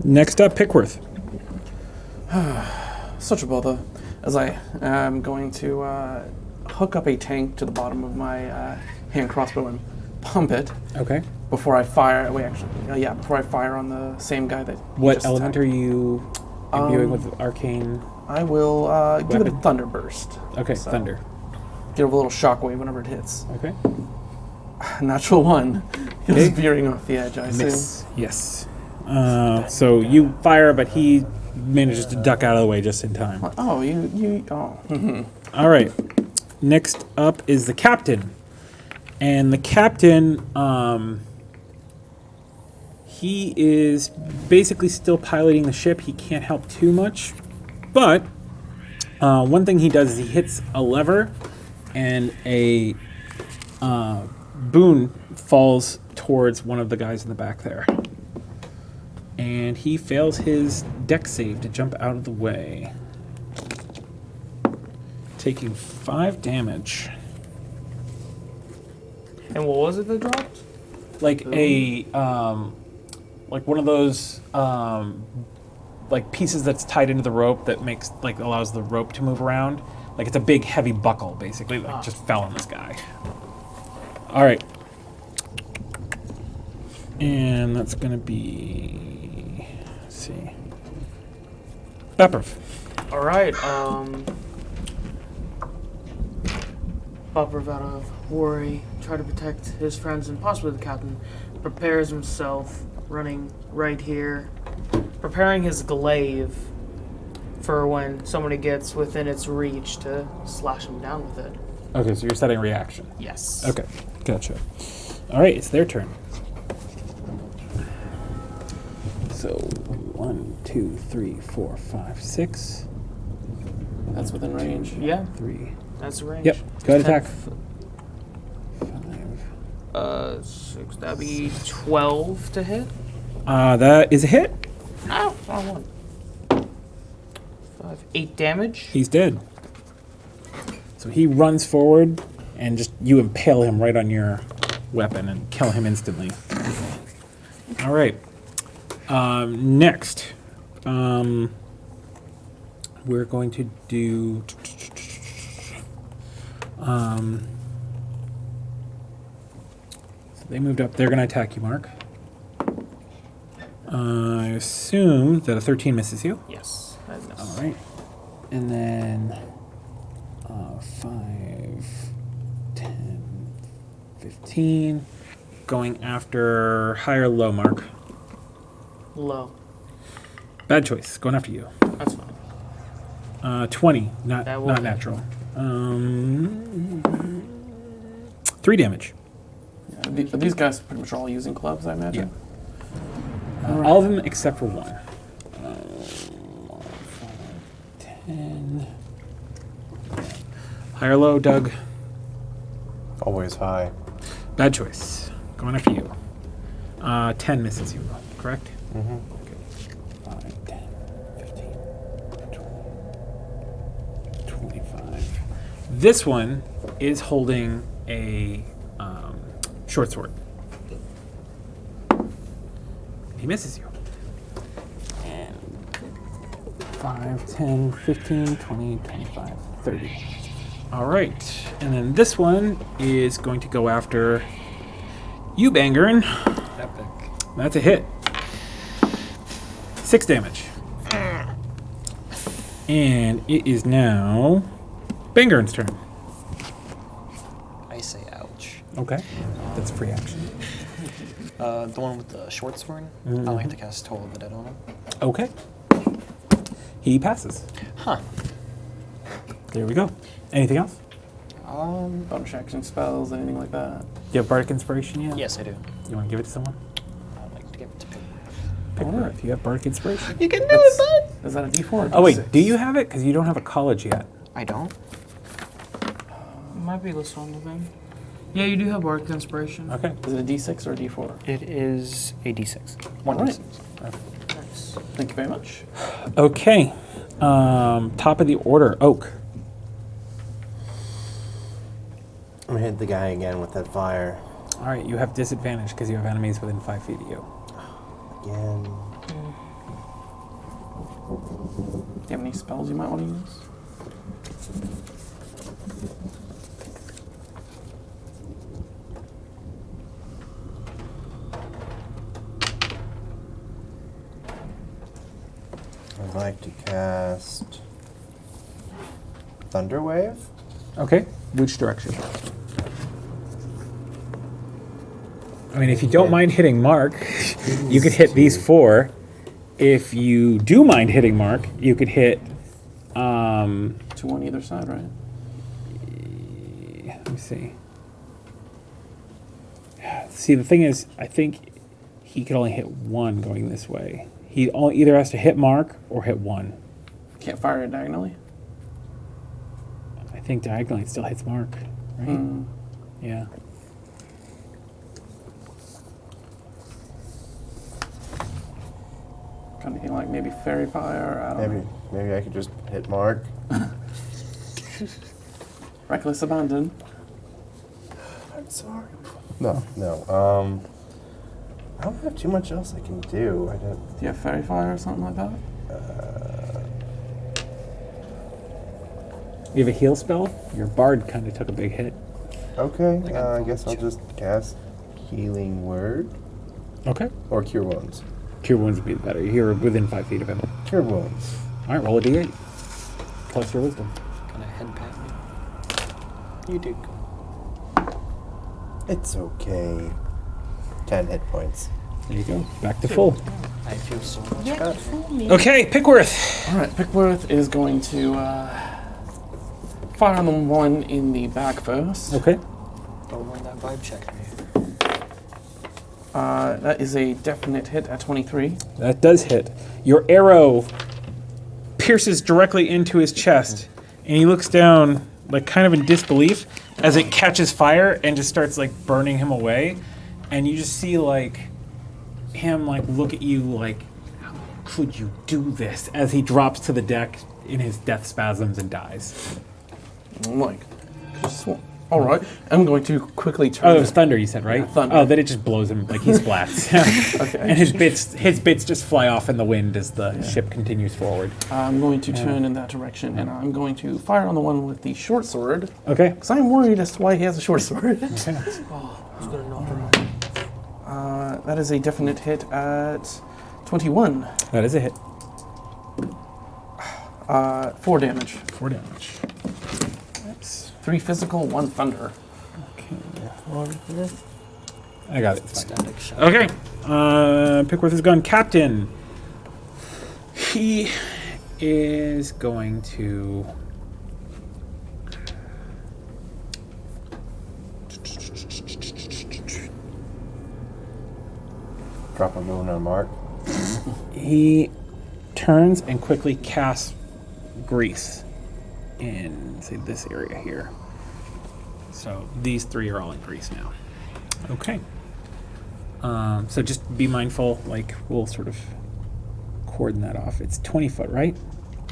Next up, Pickworth. Such a bother. As I am going to hook up a tank to the bottom of my hand crossbow and pump it Okay. before I fire. Wait, actually, before I fire on the same guy that. What element are you imbuing with arcane? I will give it a Weapon? thunder burst. Okay, So, thunder. Give a little shockwave whenever it hits. Okay. Natural 1. He was Okay. veering off the edge, I assume. Miss. Yes. So you fire, but he manages to duck out of the way just in time. Oh, you. Oh. All right. Next up is the captain. And the captain, he is basically still piloting the ship. He can't help too much. But one thing he does is he hits a lever and a boon falls towards one of the guys in the back there. And he fails his deck save to jump out of the way, taking 5 damage. And what was it that dropped? Like a like one of those like pieces that's tied into the rope that makes like allows the rope to move around. Like it's a big heavy buckle basically, like just fell on this guy. All right. And that's going to be, let's see. Beprov. All right. Bopper, out of worry, try to protect his friends and possibly the captain, prepares himself, running right here, preparing his glaive for when somebody gets within its reach to slash him down with it. Okay, so you're setting a reaction. Yes. Okay, gotcha. All right, it's their turn. So 1, 2, 3, 4, 5, 6, That's within range. Yeah, 3. that's the range. Yep, go ahead, attack. 5. 6, that'd be 12 to hit. That is a hit. Ow, wrong one. 5, 8 damage. He's dead. So he runs forward, and just you impale him right on your weapon and kill him instantly. All right. Next, we're going to do. So they moved up. They're going to attack you, Mark. I assume that a 13 misses you. Yes. All right. And then 5, 10, 15. Going after high or low, Mark. Low. Bad choice. Going after you. That's fine. 20. Not That will not hit. natural. 3 damage. Yeah, these guys pretty much all using clubs, I imagine. All of them except for one. 10. High or low, Doug? Always high. Bad choice. Going after you. 10 misses you, correct? Mm-hmm. Okay. 5, 10, 15, 20, 25. This one is holding a short sword. He misses you. And 5, 10, 15, 20, 25, 30. All right. And then this one is going to go after you, Bangerin. Epic. That's a hit. 6 damage. And it is now Bangerin's turn. I say ouch. Okay. That's a free action. The one with the short sword? I like to cast Toll of the Dead on him. Okay. He passes. Huh. There we go. Anything else? Bonus action spells, anything like that. You have Bardic Inspiration yet? Yes, I do. You want to give it to someone? I'd like to give it to Pickworth. Pickworth. You have Bardic Inspiration. You can do it, bud! Is that a D4? or Oh, wait. D6? Do you have it? Because you don't have a college yet. I don't? Might be listed on the thing. Yeah, you do have Bardic Inspiration. Okay. Is it a D6 or a D4? It is a D6. One All right. D6. Nice. Thank you very much. Okay. Top of the order, Oak. I'm gonna hit the guy again with that fire. All right, you have disadvantage because you have enemies within 5 feet of you. Again. Do you have any spells you might want to use? I'd like to cast Thunder Wave. Okay. Which direction? I mean, if you don't mind hitting Mark, you could hit these 4. If you do mind hitting Mark, you could hit. 2 on either side, right? Let me see. See, the thing is, I think he could only hit 1 going this way. He either has to hit Mark or hit 1. Can't fire it diagonally? I think diagonally it still hits Mark, right? Hmm. Yeah. Kind of like maybe fairy fire. I don't know. Maybe I could just hit Mark. Reckless abandon. I'm sorry. No. I don't have too much else I can do. I don't. Do you have fairy fire or something like that? You have a heal spell? Your bard kind of took a big hit. Okay. I guess I'll just cast Healing Word Okay. or Cure Wounds. Cure wounds would be better. You're within 5 feet of him. Cure Wounds. All right, roll a d8. Plus your wisdom. Can I head pat me? You did good. It's okay. 10 hit points. There you go. Back to full. I feel so much better. Okay, Pickworth. All right, Pickworth is going to fire on the one in the back first. Okay. Don't run that vibe check me. That is a definite hit at 23. That does hit. Your arrow pierces directly into his chest, and he looks down, like kind of in disbelief, as it catches fire and just starts like burning him away. And you just see like him like look at you like, how could you do this? As he drops to the deck in his death spasms and dies. I'm like, all right, I'm going to quickly turn. Oh, it was thunder, you said, right? Yeah, thunder. Oh, then it just blows him like he splats. Okay. And his bits just fly off in the wind as the ship continues forward. I'm going to turn in that direction, and I'm going to fire on the one with the short sword, Okay. because I'm worried as to why he has a short sword. Okay. That is a definite hit at 21. That is a hit. 4 damage. 4 damage. Oops. 3 physical, 1 thunder. I got it. It's fine. Static shock. Okay. Pickworth is gone. Captain. He is going to. Drop a moon on Mark. He turns and quickly casts grease in, say, this area here. So these 3 are all in grease now. Okay. So just be mindful, like, we'll sort of cordon that off. It's 20 foot, right?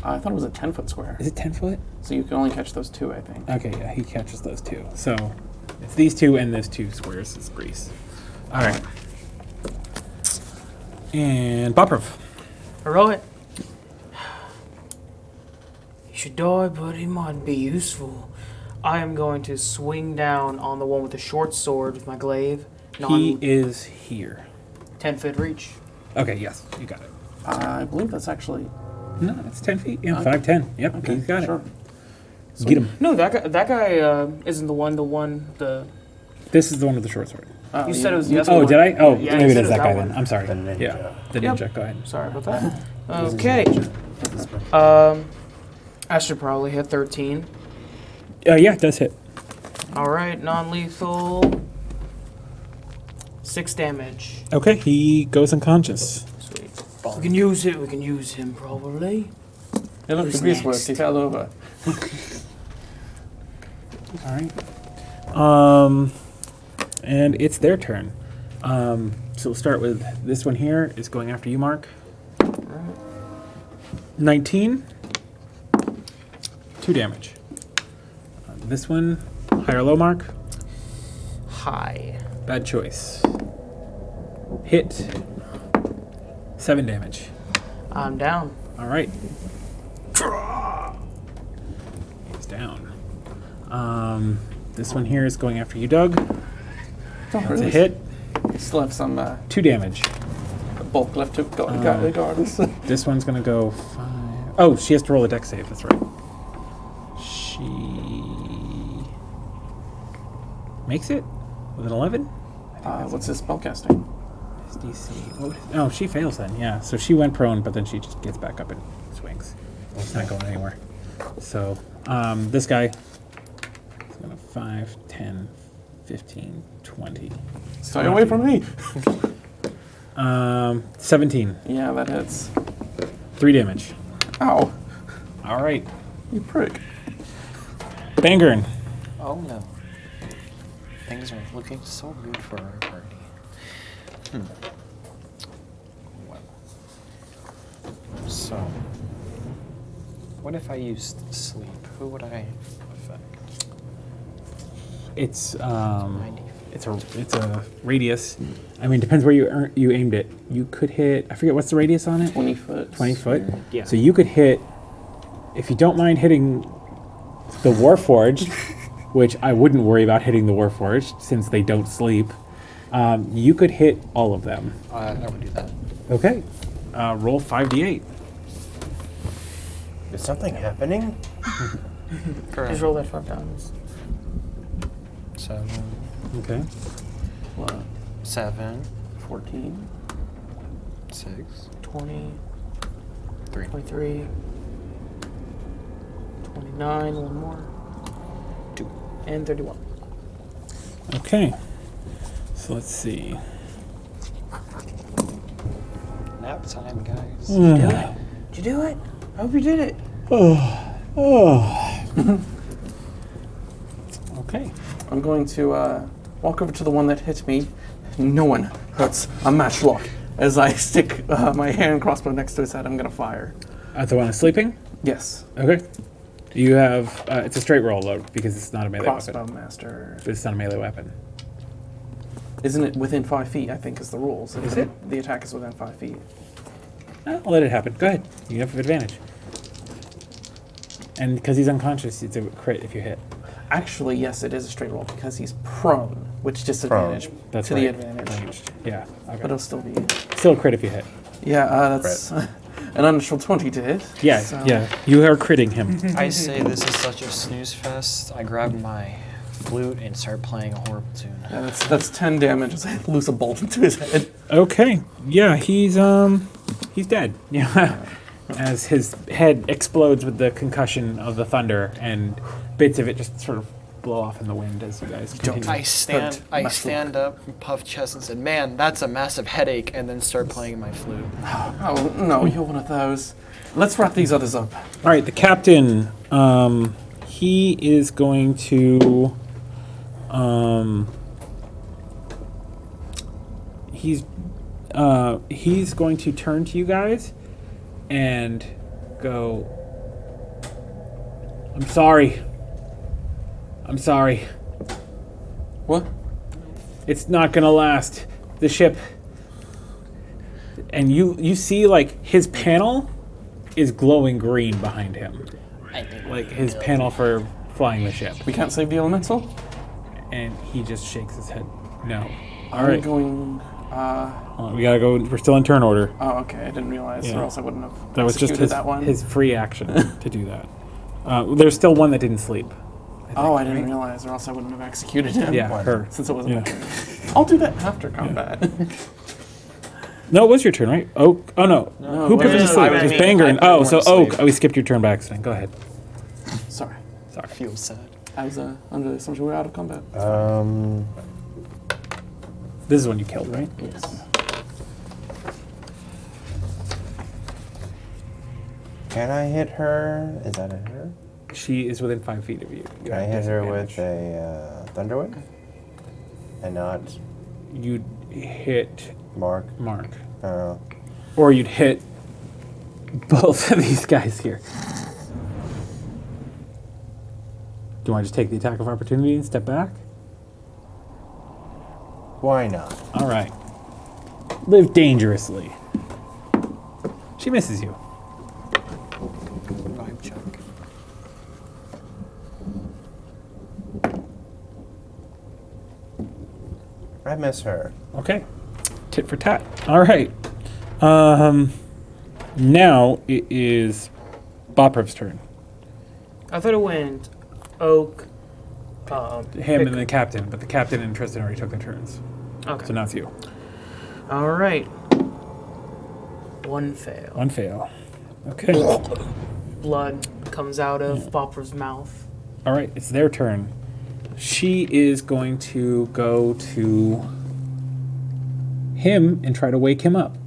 I thought it was a 10-foot square, Is it 10 foot? so you can only catch those 2, I think. Okay, yeah, he catches those 2. So it's these 2 and those 2 squares is grease. All right. And Boprov. Alright. He should die, but he might be useful. I am going to swing down on the one with the short sword with my glaive. He is here. 10-foot reach. Okay, yes, you got it. I believe that's actually... No, it's 10 feet. Yeah, Okay. 5'10". Yep, Okay, he's got sure. it. Get him. No, that guy isn't the one. This is the one with the short sword. You said it was the other Oh, one. did I? Oh, Yeah, you maybe it said is it was that guy one. then. I'm sorry. The ninja. Yeah, the Yep. ninja. Go ahead. Sorry about that. He's a Okay. ninja. I should probably hit 13. Yeah, it does hit. Alright, non-lethal. 6 damage. Okay, he goes unconscious. Sweet. We can use him probably. Hey, look, the Who's grease work. next? He fell over. All right. And it's their turn. So we'll start with this one here. Is going after you, Mark. 19. 2 damage. This one, high or low, Mark? High. Bad choice. Hit. 7 damage. I'm down. All right. He's down. This one here is going after you, Doug. That's a hit. Still have some 2 damage. bulk left to guard us. This one's gonna go 5. Oh, she has to roll a dex save. That's right. She makes it with an 11. What's his spellcasting? His DC. Oh, she fails then. Yeah. So she went prone, but then she just gets back up and swings. She's not going anywhere. So this guy is gonna 5, 10, 15, 20. Stay away from me. 17. Yeah, that hits. 3 damage. Ow. All right. You prick. Bangern. Oh no. Things are looking so good for our party. Well. So, what if I used sleep? Who would I affect? It's 90. it's a radius. I mean, depends where you aimed it. You could hit. I forget what's the radius on it. 20 foot. 20 foot. Yeah. So you could hit, if you don't mind hitting the Warforged, which I wouldn't worry about hitting the Warforged since they don't sleep. You could hit all of them. I would do that. Okay. Roll 5d8. Is something happening? Correct. Just roll that 5 times. 7, Okay. 7, 14. 6, 20, 3. 23, 29, one more, 2. and 31. Okay. So let's see. Nap time, guys. Did you do it? I hope you did it. Okay. I'm going to walk over to the one that hit me. No one hurts a matchlock. As I stick my hand crossbow next to his head, I'm going to fire. The one that's sleeping? Yes. Okay. You have, it's a straight roll though, because it's not a melee Crossbow weapon. master. But it's not a melee weapon. Isn't it within 5 feet, I think, is the rules. Is it? The attack is within 5 feet. I'll let it happen. Go ahead. You have advantage. And because he's unconscious, it's a crit if you hit. Actually, yes, it is a straight roll because he's prone, which disadvantage That's to right. the advantage. Ranged. Yeah. But Okay. it'll still be... Still a crit if you hit. Yeah, that's an unnatural 20 to hit. Yeah, so- yeah. You are critting him. I say this is such a snooze fest. I grab my flute and start playing a horrible tune. Yeah, that's 10 damage as I loose a bolt into his head. Okay. Yeah, he's dead. Yeah. As his head explodes with the concussion of the thunder, and bits of it just sort of blow off in the wind as you guys continue. I stand up, puff chest, and said, "Man, that's a massive headache," and then start playing my flute. Oh, no, you're one of those. Let's wrap these others up. All right, the captain. He is going to. He's going to turn to you guys, and go. I'm sorry. What? It's not gonna last. The ship. And you see like his panel is glowing green behind him. I think Like his panel for flying the ship. We can't save the elemental? And he just shakes his head. No. All I'm right. going... Hold on, we gotta go. We're still in turn order. Oh, okay, I didn't realize, Yeah. or else I wouldn't have That was just executed that one. his free action to do that. There's still one that didn't sleep. Oh, I didn't realize, or else I wouldn't have executed him. Yeah, her. Since it wasn't Yeah. my turn. I'll do that after combat. No, it was your turn, right? Oak. Oh no. Who put him to no, sleep? I It was mean, Banger. I And put oh, one so to Oak. sleep. Oh, we skipped your turn by accident. Go ahead. Sorry. I feel sad. I was under the assumption we were out of combat. This is one you killed, right? Yes. Can I hit her? Is that a her? She is within 5 feet of you. Can I hit her with a Thunder Wave? And not You'd hit Mark? Mark. Uh, Or you'd hit both of these guys here. Do you want to just take the attack of opportunity and step back? Why not? All right. Live dangerously. She misses you. Vibe check. I miss her. Okay. Tit for tat. All right. Now it is Bopriv's turn. I thought it went Oak. Him and the captain, but the captain and Tristan already took their turns. Okay. So now it's you. All right. One fail. One fail. Okay. Blood comes out of Bopra's mouth. All right, it's their turn. She is going to go to him and try to wake him up.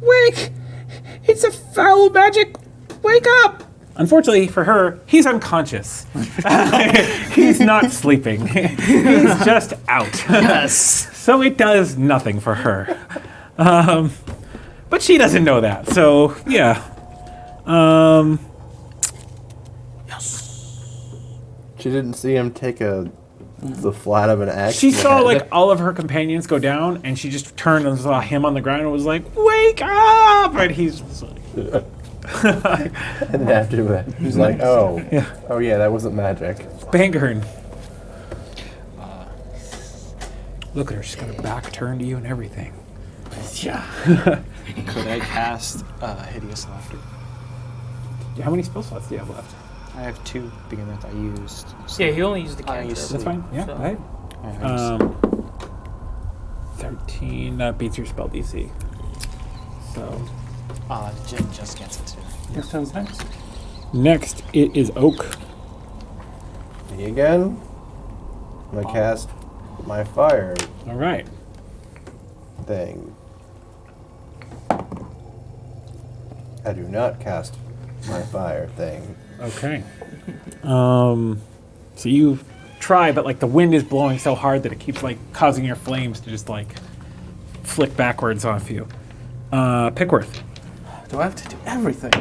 Wake! It's a foul magic! Wake up! Unfortunately for her, he's unconscious. He's not sleeping. He's just out. Yes. So it does nothing for her. But she doesn't know that, so yeah. She didn't see him take the flat of an axe. She to the saw head. like all of her companions go down, and she just turned and saw him on the ground and was like, "Wake up!" And he's just like, And after that, he's like, "Oh, yeah, that wasn't magic." Bangern. Look at her; she's got her back turned to you and everything. Yeah. Could I cast Hideous Laughter? How many spell slots do you have left? I have 2 to begin with. I used. So Yeah, he only used the I cantrip. used That's fine. Yeah. So- Go ahead. I used 13. That beats your spell DC. So Jim just gets it too. This turns next. next it is Oak. Me again. I'm gonna cast my fire All right. thing. I do not cast my fire thing. Okay. So you try, but like the wind is blowing so hard that it keeps like causing your flames to just like flick backwards off you. Pickworth. Do I have to do everything?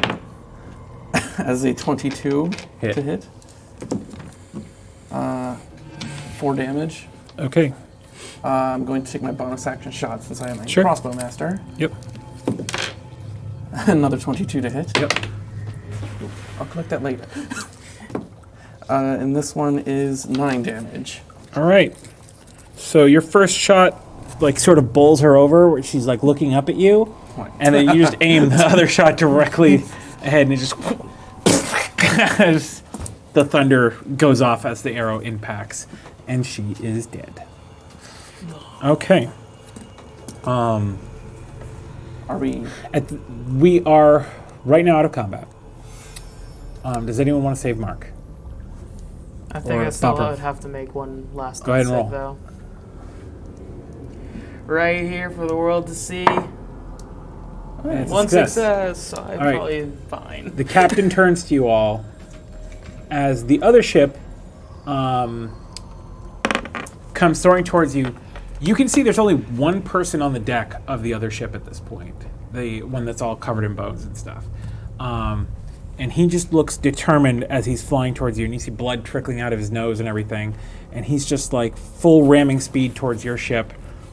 As a 22 Hit. to hit. 4 damage. Okay. I'm going to take my bonus action shot since I am a Sure. crossbow master. Yep. Another 22 to hit. Yep. I'll collect that later. And this one is 9 damage. All right. So your first shot, like, sort of bowls her over, where she's like looking up at you, and then you just aim the other shot directly ahead, and it just as the thunder goes off as the arrow impacts, and she is dead. Okay. Are we? We are right now out of combat. Does anyone want to save Mark? I think Or I still Bopper. would have to make one last Go ahead and save, roll. though. Right here for the world to see. It's a One success, so I'm right. probably fine. The captain turns to you all as the other ship comes soaring towards you. You can see there's only one person on the deck of the other ship at this point, the one that's all covered in bones and stuff. And he just looks determined as he's flying towards you, and you see blood trickling out of his nose and everything. And he's just like full ramming speed towards your ship,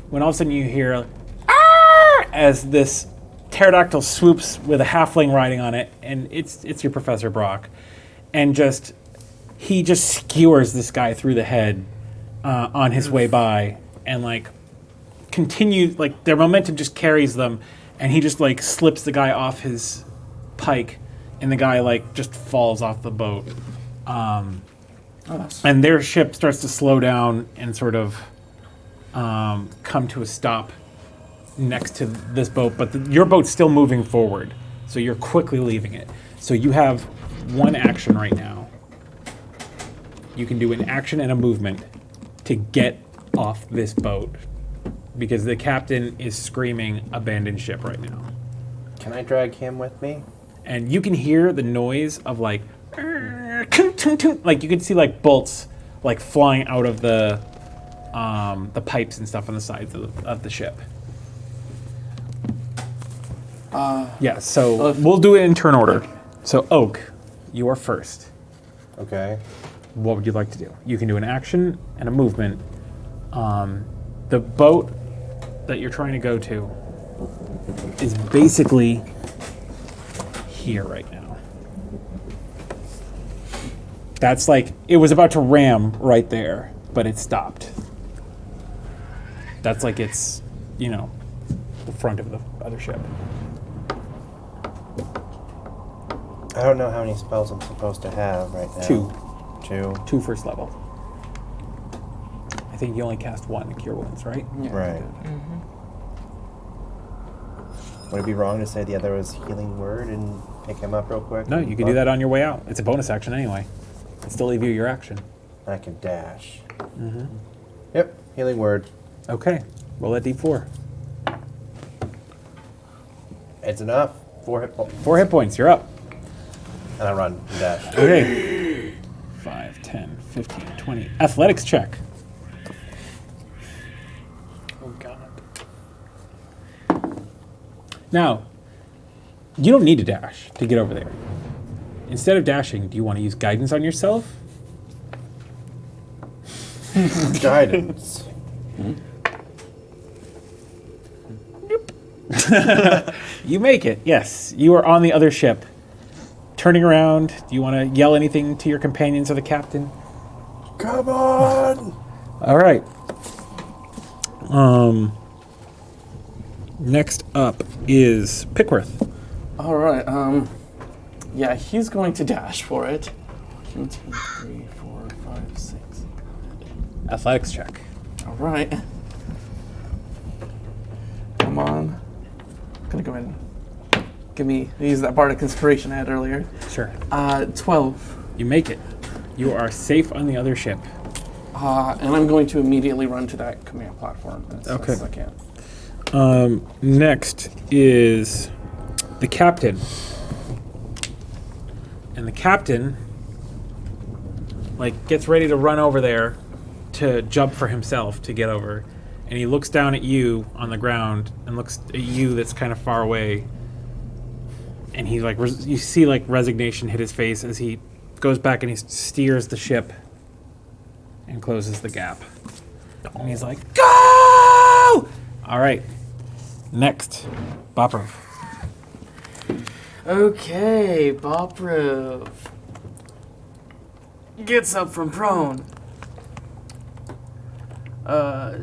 when all of a sudden you hear "Arr!" as this pterodactyl swoops with a halfling riding on it, and it's your Professor Brock, and he just skewers this guy through the head on his way by, and like continues, like their momentum just carries them, and he just like slips the guy off his pike, and the guy like just falls off the boat. And their ship starts to slow down and sort of come to a stop next to this boat, but your boat's still moving forward, so you're quickly leaving it. So you have one action right now. You can do an action and a movement to get off this boat, because the captain is screaming abandon ship right now. Can I drag him with me? and you can hear the noise of like you can see like bolts like flying out of the pipes and stuff on the sides of the ship. Yeah, so we'll do it in turn order. So Oak, you are first. Okay. What would you like to do? You can do an action and a movement. The boat that you're trying to go to is basically here right now. That's like, it was about to ram right there, but it stopped. That's like it's, the front of the other ship. I don't know how many spells I'm supposed to have right now. 2. 2 first level. I think you only cast 1 to cure wounds, right? Yeah, Right. Mm-hmm. Would it be wrong to say the other was healing word and pick him up real quick? No, you can do that on your way out. It's a bonus action anyway. It'll still leave you your action. I can dash. Mm-hmm. Yep, healing word. Okay, roll that d4. It's enough. 4 hit points. 4 hit points, you're up. And I run and dash. Okay. 5, 10, 15, 20. Athletics check. Oh God. Now, you don't need to dash to get over there. Instead of dashing, do you want to use guidance on yourself? Guidance. You make it, yes. You are on the other ship. Turning around, do you want to yell anything to your companions or the captain? Come on! All right. Next up is Pickworth. All right. Yeah, he's going to dash for it. 1, 2, 3, 4, 5, 6. Athletics check. All right. Come on. I'm gonna go ahead and use that bardic inspiration I had earlier. Sure. 12. You make it. You are safe on the other ship. And I'm going to immediately run to that command platform as fast as I can. Next is the captain. And the captain, gets ready to run over there to jump for himself to get over. And he looks down at you on the ground and looks at you that's kind of far away. And he, you see, resignation hit his face as he goes back and he steers the ship and closes the gap. And he's like, go! All right. Next, Boprov. Okay, Boprov gets up from prone.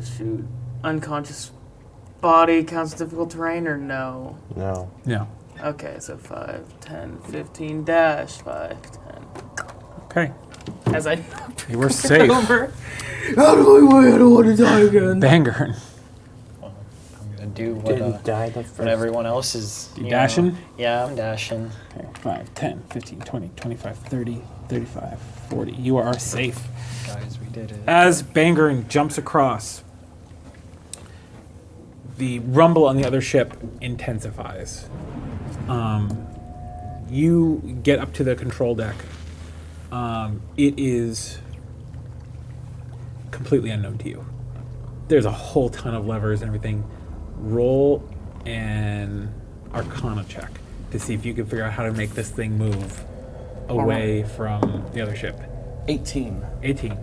Shoot. Unconscious body counts difficult terrain or no? No. No. Okay, so 5, 10, 15, dash, 5, 10. Okay. As I You were safe. over. How do I wait? I don't want to die again. Bangern. Well, I'm gonna do Didn't die the first. what everyone else is. You dashing? Yeah, I'm dashing. Okay. 5, 10, 15, 20, 25, 30, 35, 40. You are safe. Guys, we did it. As Bangern jumps across, the rumble on the other ship intensifies. You get up to the control deck. It is completely unknown to you. There's a whole ton of levers and everything. Roll an Arcana check to see if you can figure out how to make this thing move away from the other ship. 18. 18.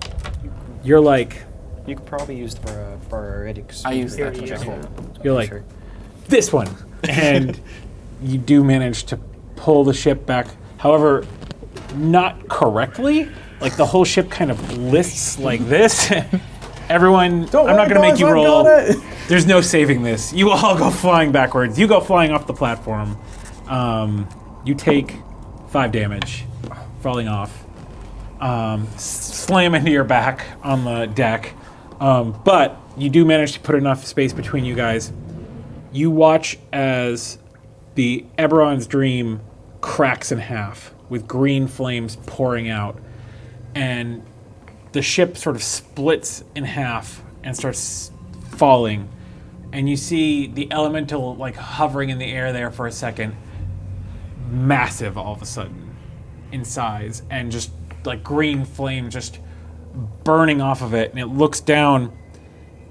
You're like, You could probably use the bardic. I used that check. check. You're like, this one. And you do manage to pull the ship back. However, not correctly. Like the whole ship kind of lists like this. Everyone, I'm not going to make you roll. There's no saving this. You all go flying backwards. You go flying off the platform. You take 5 damage falling off. Slam into your back on the deck. But you do manage to put enough space between you guys. You watch as the Eberron's dream cracks in half with green flames pouring out. And the ship sort of splits in half and starts falling. And you see the elemental hovering in the air there for a second. massive all of a sudden in size, and just like green flame just burning off of it, and it looks down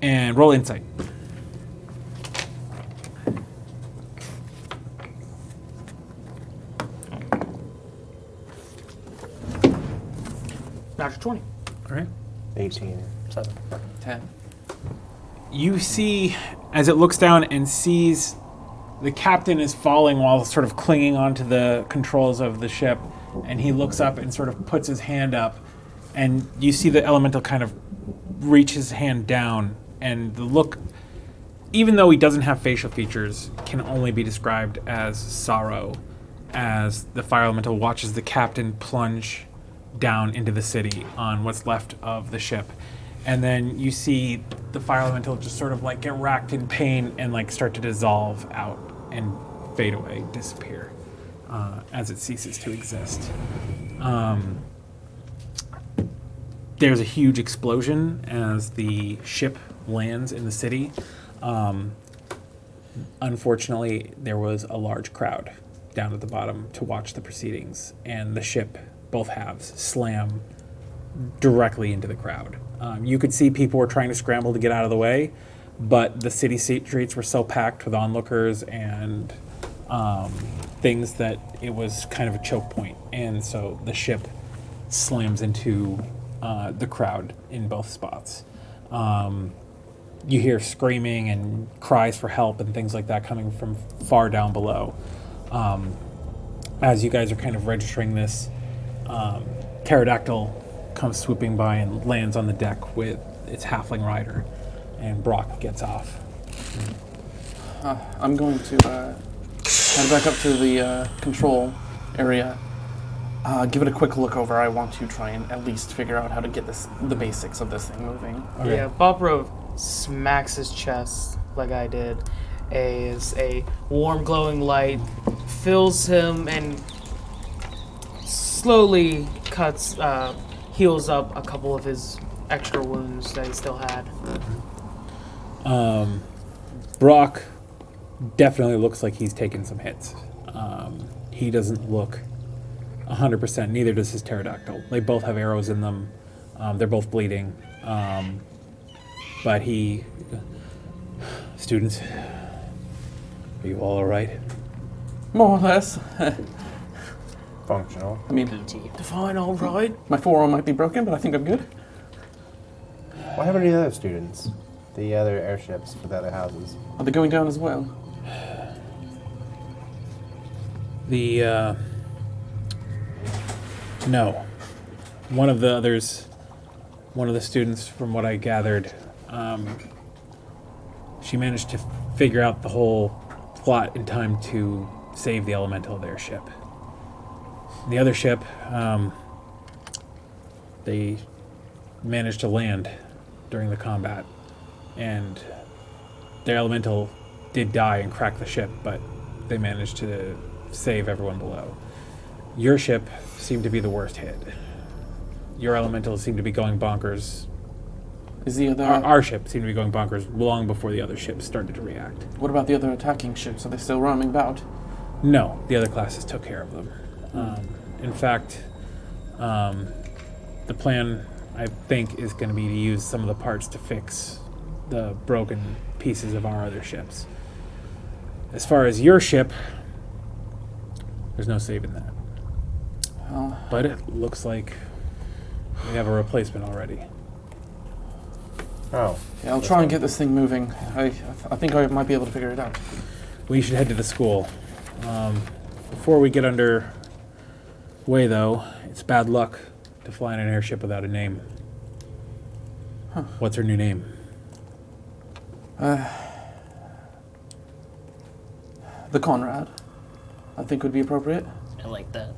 and roll insight. Natural 20. All right. 18. 7. 10. You see, as it looks down and sees the captain is falling while sort of clinging onto the controls of the ship, and he looks up and sort of puts his hand up, and you see the elemental kind of reach his hand down, and the look, even though he doesn't have facial features, can only be described as sorrow, as the fire elemental watches the captain plunge down into the city on what's left of the ship. And then you see the fire elemental just sort of like get racked in pain and like start to dissolve out and fade away, disappear, as it ceases to exist. There's a huge explosion as the ship lands in the city. Unfortunately, there was a large crowd down at the bottom to watch the proceedings, and the ship, both halves, slam directly into the crowd. You could see people were trying to scramble to get out of the way, but the city streets were so packed with onlookers and things that it was kind of a choke point, and so the ship slams into the crowd in both spots. You hear screaming and cries for help and things like that coming from far down below. As you guys are kind of registering this, Pterodactyl comes swooping by and lands on the deck with its halfling rider, and Brock gets off. I'm going to head back up to the control area. Give it a quick look over. I want to try and at least figure out how to get the basics of this thing moving. Okay. Yeah, Bobrov smacks his chest like I did. As a warm glowing light fills him and slowly heals up a couple of his extra wounds that he still had. Brock definitely looks like he's taken some hits. He doesn't look 100%, neither does his pterodactyl. They both have arrows in them. They're both bleeding. But he... Students, are you all alright? More or less. Functional. I mean, Define all right. my forearm might be broken, but I think I'm good. What happened to the other students? The other airships for the other houses? Are they going down as well? No. One of the students, from what I gathered, she managed to figure out the whole plot in time to save the elemental of their ship. The other ship, they managed to land during the combat, and their elemental did die and crack the ship, but they managed to save everyone below. Your ship seemed to be the worst hit. Your elemental seemed to be going bonkers. Is the other... Our ship seemed to be going bonkers long before the other ships started to react. What about the other attacking ships? Are they still roaming about? No, the other classes took care of them. In fact, the plan, I think, is going to be to use some of the parts to fix the broken pieces of our other ships. As far as your ship, there's no saving that. Well, But it looks like we have a replacement already. Oh. yeah, I'll try and get this thing moving. I think I might be able to figure it out. We should head to the school. Before we get under way, though, it's bad luck to fly in an airship without a name. Huh. What's her new name? The Conrad, I think would be appropriate. I like that.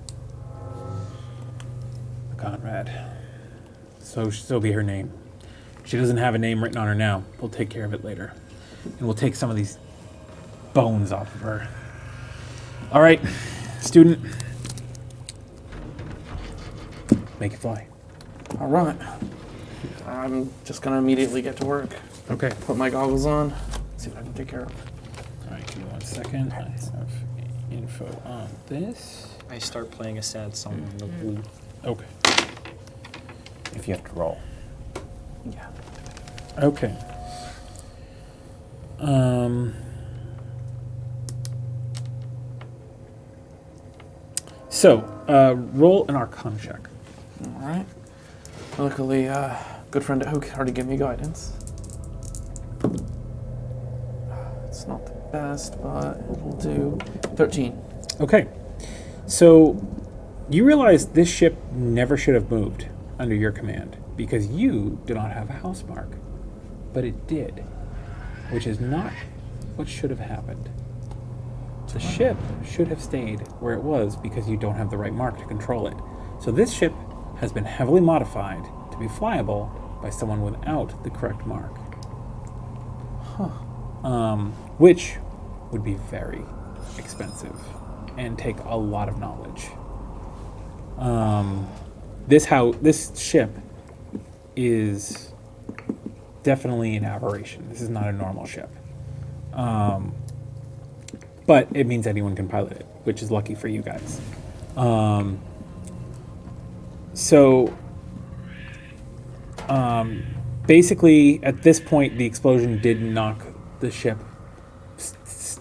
Conrad. So be her name. She doesn't have a name written on her now. We'll take care of it later. And we'll take some of these bones off of her. All right, student. Make it fly. All right. I'm just going to immediately get to work. Okay. Put my goggles on, see what I can take care of. All right, give me 1 second. I have info on this. I start playing a sad song on the blue. Okay. If you have to roll. Yeah. Okay. So, roll an Arcana check. All right. Luckily, good friend at Hook already gave me guidance. It's not the best, but it will do. 13. Okay. So, you realize this ship never should have moved under your command because you do not have a house mark. But it did, which is not what should have happened. The ship should have stayed where it was because you don't have the right mark to control it. So this ship has been heavily modified to be flyable by someone without the correct mark. Which would be very expensive and take a lot of knowledge. This ship is definitely an aberration. This is not a normal ship. But it means anyone can pilot it, which is lucky for you guys. Basically, at this point, the explosion did knock the ship,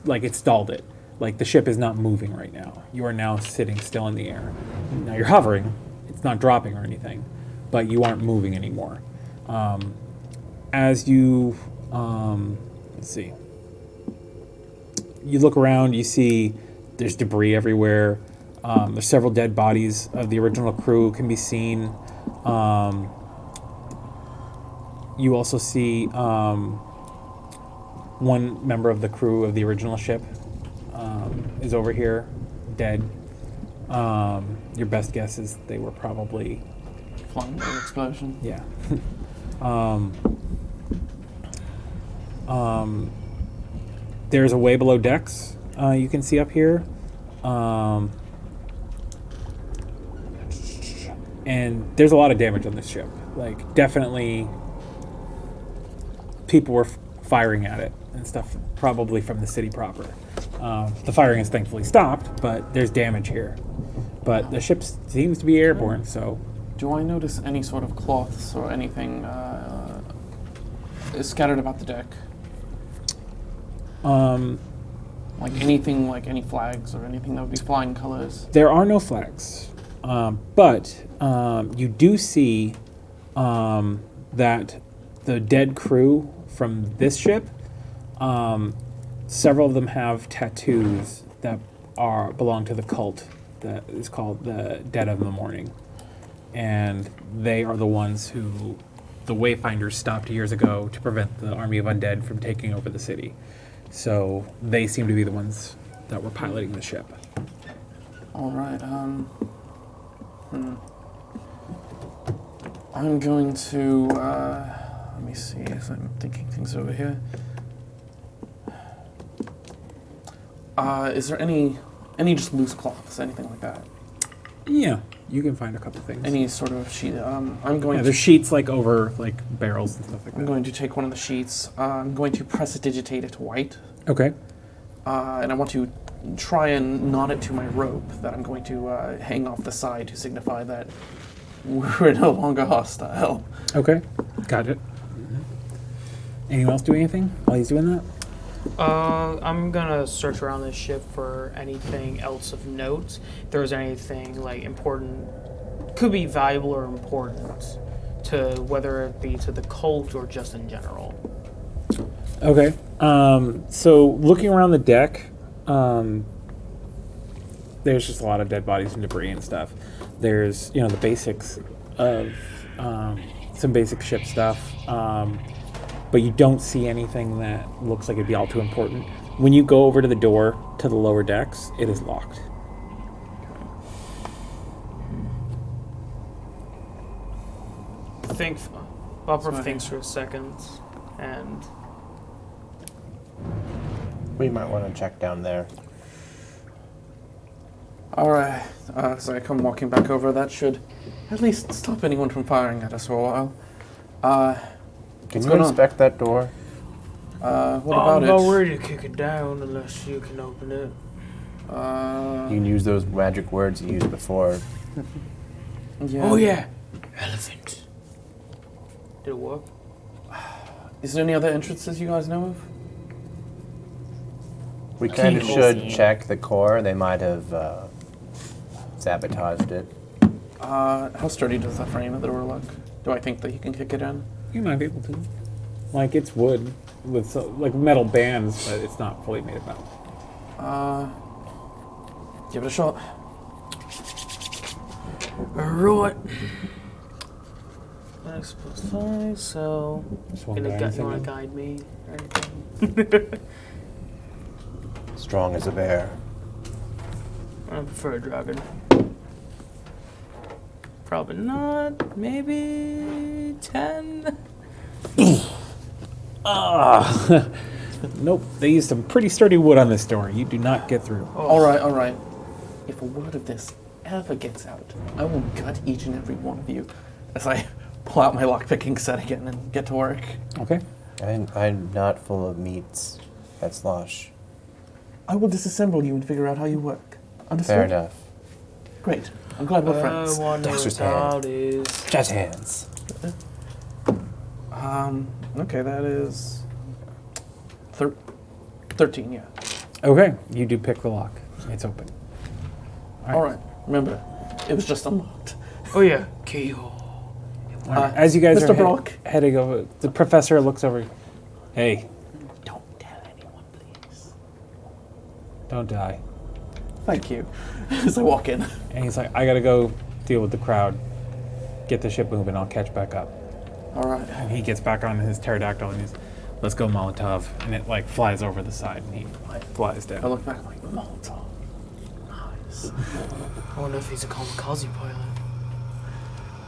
like it stalled it. Like the ship is not moving right now. You are now sitting still in the air. Now you're hovering. It's not dropping or anything, but you aren't moving anymore. As you, let's see. You look around, you see there's debris everywhere. There's several dead bodies of the original crew can be seen. You also see one member of the crew of the original ship is over here, dead. Your best guess is they were probably... Flying by the explosion. Yeah. There's a way below decks you can see up here. And there's a lot of damage on this ship. Like, definitely people were firing at it and stuff, probably from the city proper. The firing has thankfully stopped, but there's damage here. But the ship seems to be airborne, so... Do I notice any sort of cloths or anything scattered about the deck? Like anything, like any flags or anything that would be flying colors? There are no flags, but you do see that the dead crew from this ship, several of them have tattoos that belong to the cult that is called the Dead of the Morning. And they are the ones who the Wayfinders stopped years ago to prevent the army of undead from taking over the city. So they seem to be the ones that were piloting the ship. All right. I'm going to let me see as I'm thinking things over here. Is there any just loose cloths, anything like that? Yeah, you can find a couple things. Any sort of sheet? I'm going. Yeah, there's sheets like over like barrels and stuff like I'm that. going to take one of the sheets. I'm going to prestidigitate it to white. Okay. And I want to try and knot it to my rope that I'm going to hang off the side to signify that we're no longer hostile. Okay. Got it. Anyone else do anything while he's doing that? I'm gonna search around this ship for anything else of note. If there's anything like important, could be valuable or important to whether it be to the cult or just in general. Okay. So looking around the deck, there's just a lot of dead bodies and debris and stuff. There's, the basics of some basic ship stuff, but you don't see anything that looks like it'd be all too important. When you go over to the door to the lower decks, it is locked. Bopper thinks for a second, and We might want to check down there. All right. So I come walking back over. That should at least stop anyone from firing at us for a while. Can What's you going on? inspect that door? What about I'm it? about ready to kick it down unless you can open it. You can use those magic words you used before. Yeah. Oh yeah, elephant. Did it work? Is there any other entrances you guys know of? We kind of Keyhole should scene. check the core. They might have sabotaged it. How sturdy does that frame of the door look? Do I think that you can kick it in? You might be able to. Like, it's wood with like metal bands, but it's not fully made of metal. Give it a shot. Alright. X plus 5, so... Just one Gonna guidance you want in to it. guide me or anything? Strong as a bear. I prefer a dragon. Probably not. Maybe 10? Nope, they used some pretty sturdy wood on this door. You do not get through. All right. If a word of this ever gets out, I will gut each and every one of you as I pull out my lockpicking set again and get to work. Okay. I'm not full of meats. That's slosh. I will disassemble you and figure out how you work. Understood? Fair enough. Great. I'm glad we're friends. I wonder Dexter's what that is. Jazz hands. Okay, that is 13, yeah. Okay, you do pick the lock. It's open. All right. Remember, it was just unlocked. Oh yeah, keyhole. All right, as you guys Mr. are Brock. heading over, the professor looks over. Hey, Don't tell anyone, please. don't die. Thank you. As I walk in. And he's like, I gotta go deal with the crowd. Get the ship moving. I'll catch back up. All right. And he gets back on his pterodactyl and he's, let's go Molotov. And it like flies over the side and he like flies I down. look back like, Molotov. Nice. I wonder if he's a kamikaze pilot.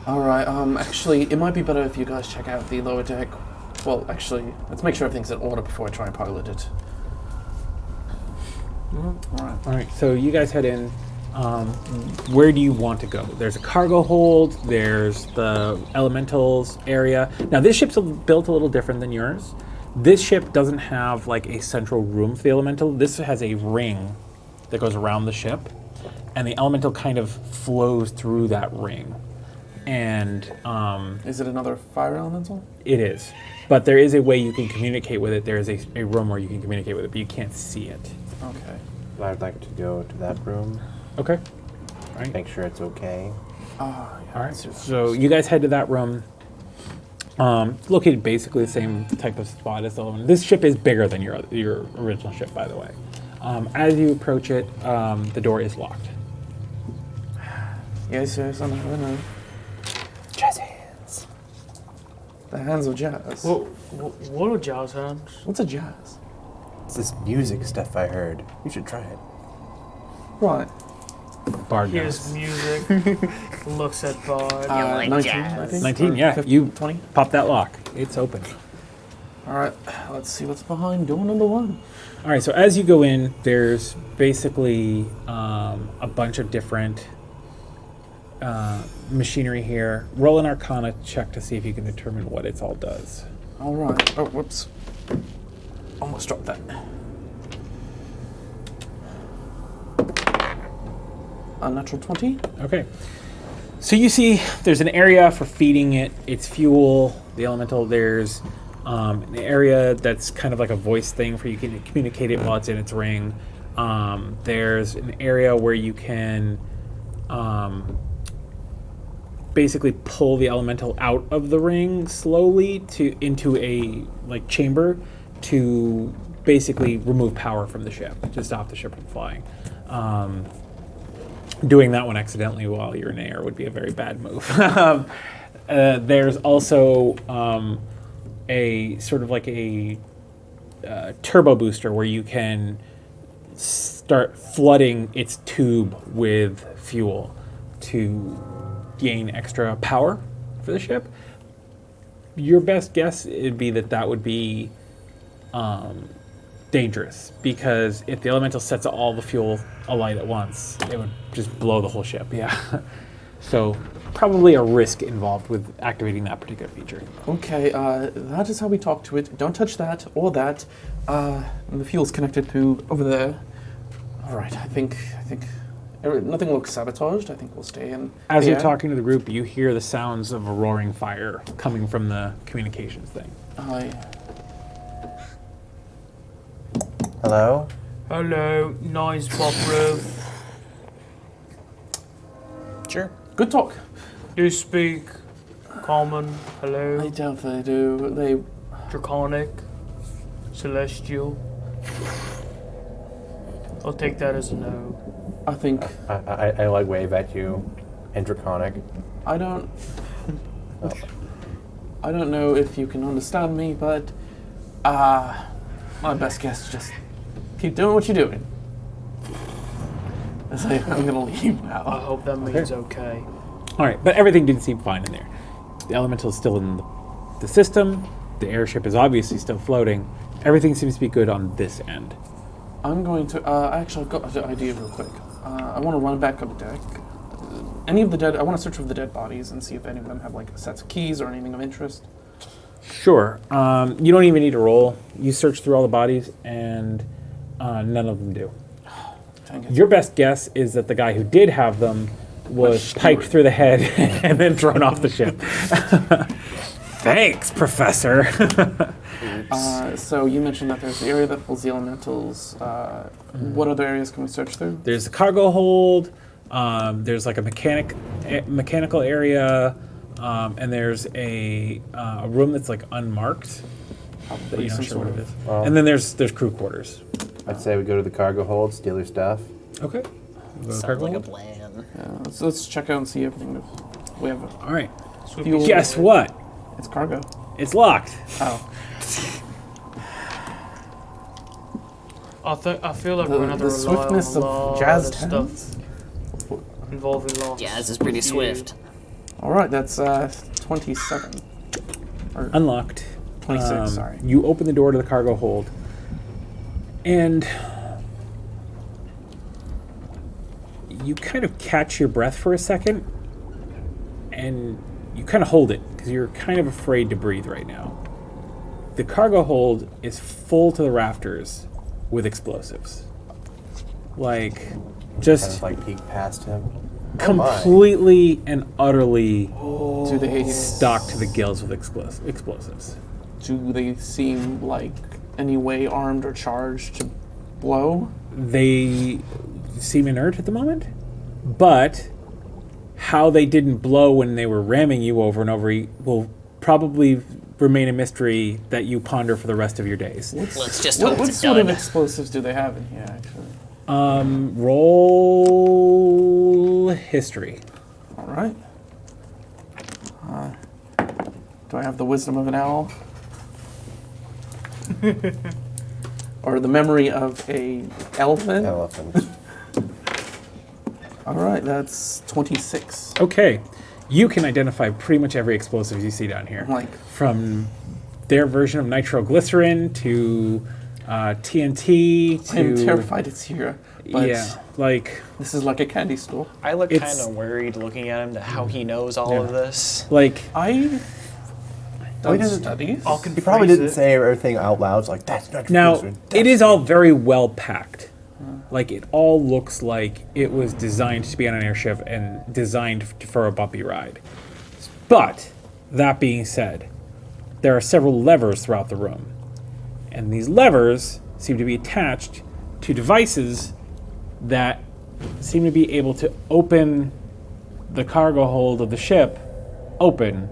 All right. Actually, it might be better if you guys check out the lower deck. Well, actually, let's make sure everything's in order before I try and pilot it. All right. All right, so you guys head in. Where do you want to go? There's a cargo hold. There's the elementals area. Now this ship's built a little different than yours. This ship doesn't have like a central room for the elemental. This has a ring that goes around the ship, and the elemental kind of flows through that ring. And Is it another fire elemental? it is, but there is a way you can communicate with it. There is a room where you can communicate with it, but you can't see it. Okay. I'd like to go to that room. Okay. All right. Make sure it's okay. Yeah, All right, so you guys head to that room. Located basically the same type of spot as the other one. This ship is bigger than your original ship, by the way. As you approach it, the door is locked. Yes, I know. Jazz hands. The hands of jazz. What are jazz hands? What's a jazz? It's this music stuff I heard. You should try it. Right. Bard Hears knows. music, looks at Bard. like 19, jazz. I think. 19, Or yeah. 15, You 20. pop that lock. It's open. All right. Let's see what's behind door number 1. All right, so as you go in, there's basically a bunch of different machinery here. Roll an Arcana check to see if you can determine what it all does. All right. Oh, whoops. Almost dropped that. Unnatural 20. Okay. So you see there's an area for feeding it its fuel, the elemental. There's an area that's kind of like a voice thing for you can communicate it while it's in its ring. There's an area where you can basically pull the elemental out of the ring slowly into a like chamber to basically remove power from the ship to stop the ship from flying. Doing that one accidentally while you're in air would be a very bad move. There's also a sort of like a turbo booster where you can start flooding its tube with fuel to gain extra power for the ship. Your best guess would be that would be dangerous, because if the elemental sets all the fuel alight at once, it would just blow the whole ship. Yeah. So probably a risk involved with activating that particular feature. Okay, that is how we talk to it. Don't touch that or that. And the fuel's connected to over there. All right. I think nothing looks sabotaged. I think we'll stay in. As the you're air. talking to the group, you hear the sounds of a roaring fire coming from the communications thing. Hello? Hello, nice Bob roof. Sure. Good talk. Do you speak common? I Hello, doubt they do. They. draconic, celestial. I'll take that as a no. I think. I like wave at you and draconic. I don't. I don't know if you can understand me, but my best guess is just keep doing what you're doing. I'm gonna leave I now. hope that means okay. All right, but everything did seem fine in there. The elemental is still in the system. The airship is obviously still floating. Everything seems to be good on this end. I'm going to. Actually, I've got an idea real quick. I want to run back up the deck. Any of the dead. I want to search for the dead bodies and see if any of them have like sets of keys or anything of interest. Sure. You don't even need to roll. You search through all the bodies, and none of them do. Dang it. Your best guess is that the guy who did have them was piked through the head and then thrown off the ship. Thanks, Professor. So you mentioned that there's the area that holds the elementals. What other areas can we search through? There's the cargo hold. There's like a mechanical area, and there's a room that's like unmarked. That you're not sure what it is. And then there's crew quarters. I'd say we go to the cargo hold, steal your stuff. Okay. Sounds like a plan. Let's check out and see everything. We have. All right. Fuel. Guess what? It's cargo. It's locked. Oh. I feel like The- we're gonna have to the rely on swiftness a of lot jazz of stuff involving locks. Jazz is pretty with you. swift. All right, that's 27. Or Unlocked. 26, sorry. You open the door to the cargo hold, and you kind of catch your breath for a second, and you kind of hold it because you're kind of afraid to breathe right now. The cargo hold is full to the rafters with explosives. Like, Kind just of like peek past him. completely and utterly Do they stocked to the gills with explosives. do they seem like any way armed or charged to blow? They seem inert at the moment, but how they didn't blow when they were ramming you over and over will probably remain a mystery that you ponder for the rest of your days. Let's just What, hope what it's sort done. of explosives do they have in here, actually? Roll history. All right. Do I have the wisdom of an owl? Or the memory of a elephant? Elephant. All right, that's 26. Okay, you can identify pretty much every explosive you see down here. Like, From their version of nitroglycerin to TNT to... I am terrified it's here, but Yeah, like... this is like a candy store. I look It's- kind of worried looking at him to how he knows all of this. Like, I Well, he done doesn't- studies. I'll He probably phrase didn't it. say everything out loud. It's like, that's not now, true. it is all very well packed. Like, it all looks like it was designed to be on an airship and designed for a bumpy ride. But, that being said, there are several levers throughout the room. And these levers seem to be attached to devices that seem to be able to open the cargo hold of the ship open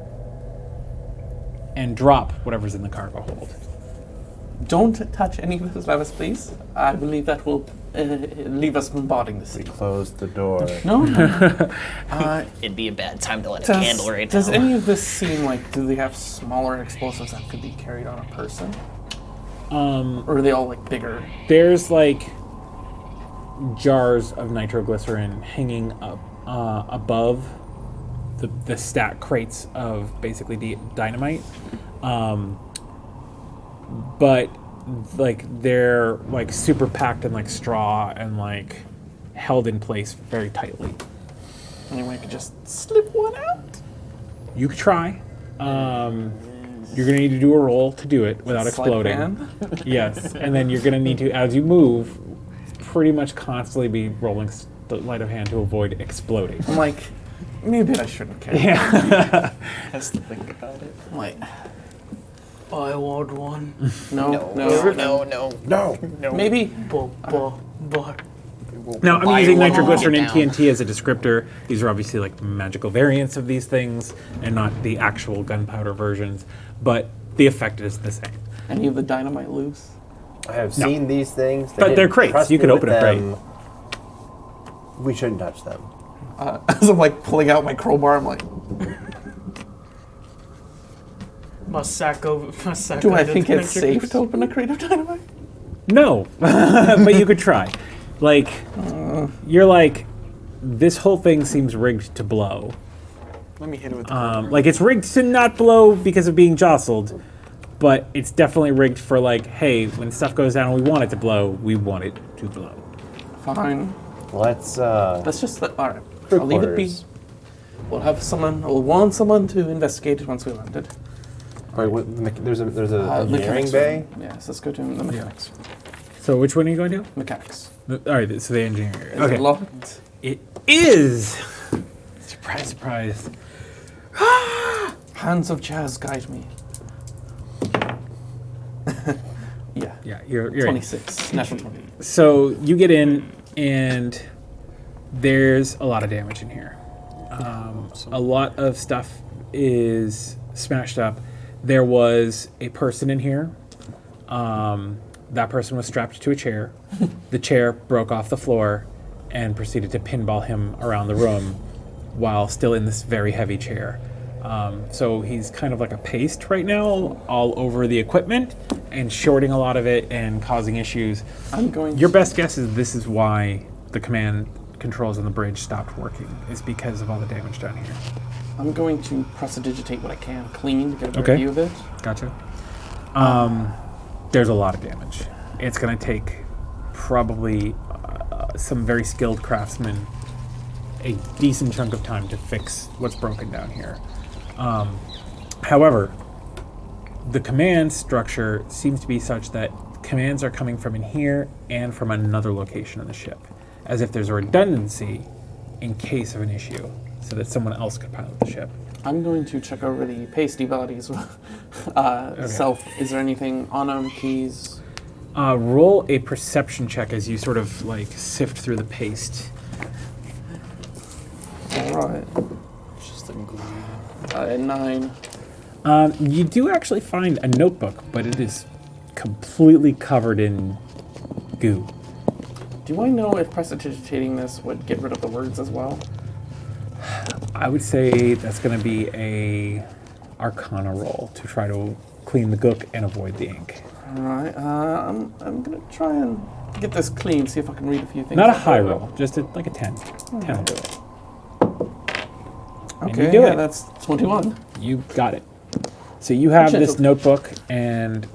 and drop whatever's in the cargo hold. Don't touch any of those levers, please. I believe that will leave us bombarding the We city. closed the door. No, no. It'd be a bad time to light a candle right does now. any of this seem like, do they have smaller explosives that could be carried on a person? Or are they all like bigger? There's like jars of nitroglycerin hanging up above the stack crates of basically dynamite, but like they're like super packed in like straw and like held in place very tightly. Anyway, I could just slip one out. You could try. You're gonna need to do a roll to do it without Sleight of exploding. hand. Yes, and then you're gonna need to, as you move, pretty much constantly be rolling sleight of hand to avoid exploding. I'm like, maybe I shouldn't care. Yeah. Has to think about it. I'm like, I want one. no. No. Maybe. But. Now, I'm Buy using one, nitroglycerin and get down. TNT as a descriptor. These are obviously like magical variants of these things and not the actual gunpowder versions, but the effect is the same. Any of the dynamite loose? I have No. seen these things. But they're didn't crates. trust You me could with open a crate. them. We shouldn't touch them. As I'm like pulling out my crowbar, I'm like, do I think it's safe to open a crate of dynamite? No, but you could try. Like, you're like, this whole thing seems rigged to blow. Let me hit it with the Like, it's rigged to not blow because of being jostled, but it's definitely rigged for like, hey, when stuff goes down and we want it to blow, we want it to blow. Fine. Let's Just all right. I'll leave it be. quarters. We'll want someone to investigate it once we landed. All right, there's a engineering Mechanics bay. room. Yes, let's go to the mechanics. So which one are you going to? Mechanics. All right, so the engineering area. Is it Okay. locked? It is! Surprise, surprise. Hands of jazz guide me. Yeah. Yeah, you're in. 26. Natural 20. So you get in, and there's a lot of damage in here. A lot of stuff is smashed up. There was a person in here. That person was strapped to a chair. The chair broke off the floor and proceeded to pinball him around the room while still in this very heavy chair. So he's kind of like a paste right now all over the equipment and shorting a lot of it and causing issues. I'm going Your best guess is this is why the command controls on the bridge stopped working, is because of all the damage down here. I'm going to prestidigitate what I can clean to get a better Okay. view of it. Gotcha. There's a lot of damage. It's going to take probably some very skilled craftsmen a decent chunk of time to fix what's broken down here. However, the command structure seems to be such that commands are coming from in here and from another location on the ship, as if there's a redundancy in case of an issue, so that someone else could pilot the ship. I'm going to check over the pasty bodies. Self, is there anything on them? Keys? Roll a perception check as you sort of like sift through the paste. All right. Just the glue. 9. You do actually find a notebook, but it is completely covered in goo. Do I know if prestidigitating this would get rid of the words as well? I would say that's going to be a Arcana roll to try to clean the gook and avoid the ink. All right. I'm going to try and get this clean, see if I can read a few things. Not a out high of it. roll, just like a 10. 10 will do it. And Okay, you do yeah, it. that's 21. You got it. So you have this Gentle. notebook, and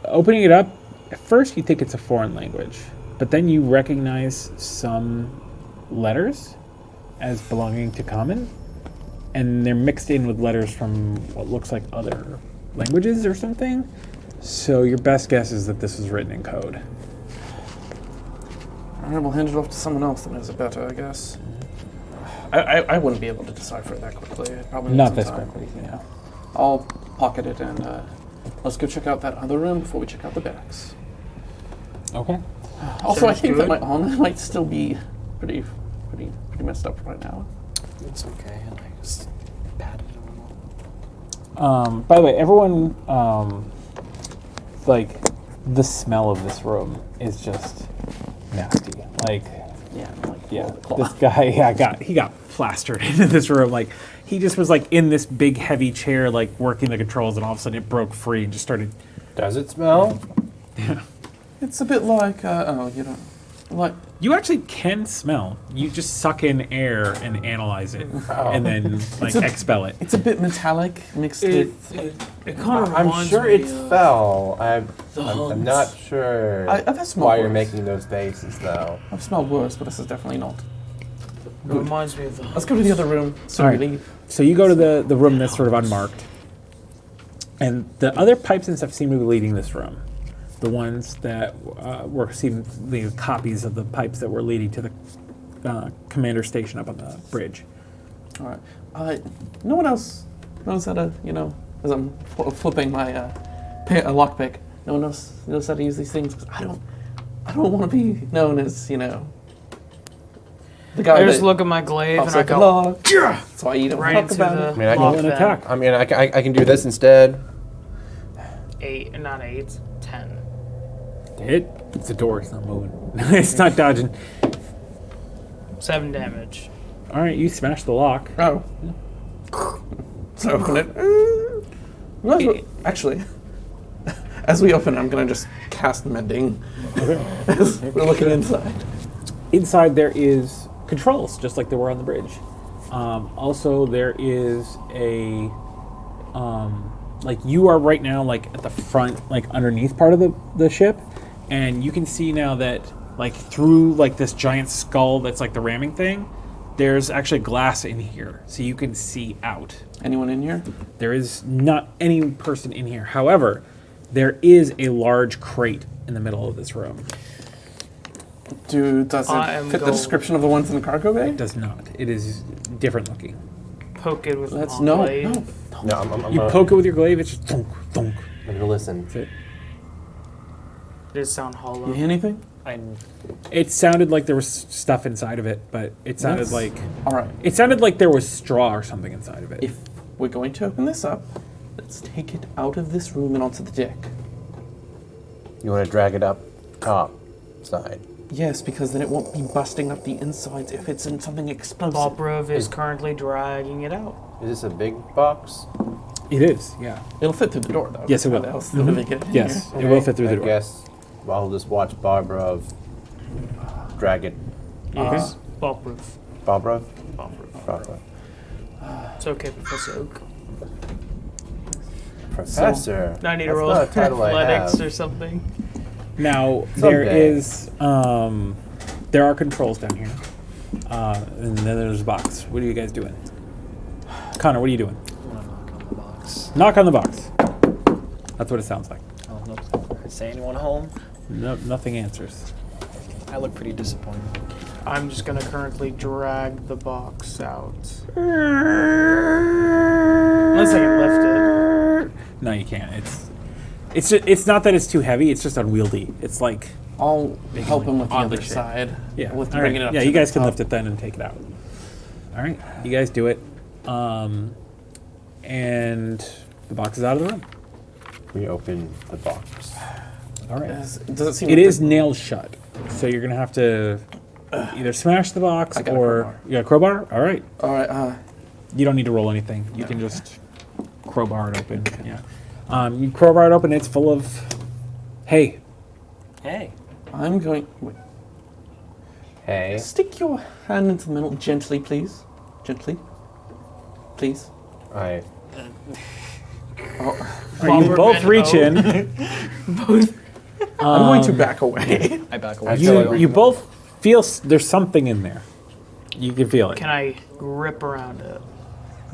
opening it up, at first you think it's a foreign language, but then you recognize some letters as belonging to common, and they're mixed in with letters from what looks like other languages or something. So your best guess is that this was written in code. All right, we'll hand it off to someone else that knows it better, I guess. I wouldn't be able to decipher it that quickly. I'd probably need Not some this time. quickly, yeah. I'll pocket it and let's go check out that other room before we check out the barracks. Okay. Also, I Sounds think that good. my armor might still be pretty messed up right now. It's okay. I just patted it a little. By the way, everyone, like, the smell of this room is just nasty. Like, Yeah, like yeah, claw. this guy, he got plastered into this room. Like, he just was like in this big heavy chair, like working the controls, and all of a sudden it broke free and just started. Does it smell? It's a bit like you don't like. You actually can smell. You just suck in air and analyze it, and then like expel it. It's a bit metallic mixed It with. kind of I'm reminds sure me it's of foul. the I'm not Huns. sure I've smelled why you're worse. making those faces though. I've smelled worse, but this is definitely not. It reminds me of the Let's go to the other room so All we right. leave. So you go to the room that's sort of unmarked, and the other pipes and stuff seem to be leading this room. the ones that were receiving the copies of the pipes that were leading to the commander station up on the bridge. All right. No one else knows how to, as I'm flipping my lockpick. No one else knows how to use these things. 'Cause I don't want to be known as, the guy I just that look at my glaive and pops I like a go log. So I don't right talk into about the it. I mean, I can lock roll an then. attack. I mean, I can do this instead. 8, not 8, 10. Hit. It's a door. It's not moving. It's not dodging. 7 damage. All right, you smash the lock. Oh. So open it. Actually, as we open, I'm gonna just cast mending. As we're looking inside. Inside there is controls, just like there were on the bridge. Also, there is a like you are right now, like at the front, like underneath part of the ship, and you can see now that like through like this giant skull that's like the ramming thing. There's actually glass in here, so you can see out. Anyone in here? There is not any person in here. However, there is a large crate in the middle of this room. Does I it am fit the go- description of the ones in the cargo bay? It does not. It is different looking. Poke it with Let's my no. blade. No, I'm You poke it with your glaive, it's just thunk, thunk. I'm gonna listen. That's it. Did it sound hollow? You hear anything? It sounded like there was stuff inside of it, but it sounded like All right. it sounded like there was straw or something inside of it. If we're going to open this up, let's take it out of this room and onto the deck. You want to drag it up top side. Yes, because then it won't be busting up the insides if it's in something explosive. Bobrov is currently dragging it out. Is this a big box? It is, yeah. It'll fit through the door, though. Yes, it will. How else do they get in Yes, here? it will fit through the I door. guess I'll just watch Barbara drag it. Yes. Bobrov. Barbara? Bobrov. Barbara. It's okay, Professor Oak. Professor. I need to That's roll not a title I athletics have. or something. Now there Someday. is there are controls down here. And then there's a box. What are you guys doing? Connor, what are you doing? I'm gonna knock on the box. Knock on the box. That's what it sounds like. Oh, no. Is anyone home? No, nothing answers. I look pretty disappointed. I'm just gonna currently drag the box out. Unless I can lift it. No, you can't. It's not that it's too heavy. It's just unwieldy. It's like I'll help him with the oddly other shaped. side. yeah. With All bringing right. it up Yeah, to you the guys can top. lift it then and take it out. All right, you guys do it, and the box is out of the room. We open the box. All right. Does it seem It like is nailed shut, so you're gonna have to either smash the box I got a or crowbar. you got a crowbar. All right, All right. you don't need to roll anything. You can just crowbar it open. Yeah, you crowbar it open. It's full of hay. Hey. I'm going. Wait, Hey. stick your hand into the middle gently, please. Gently. Please. I. All right, you both reach in. I'm going to back away. I back away. You both feel there's something in there. You can feel it. Can I grip around it?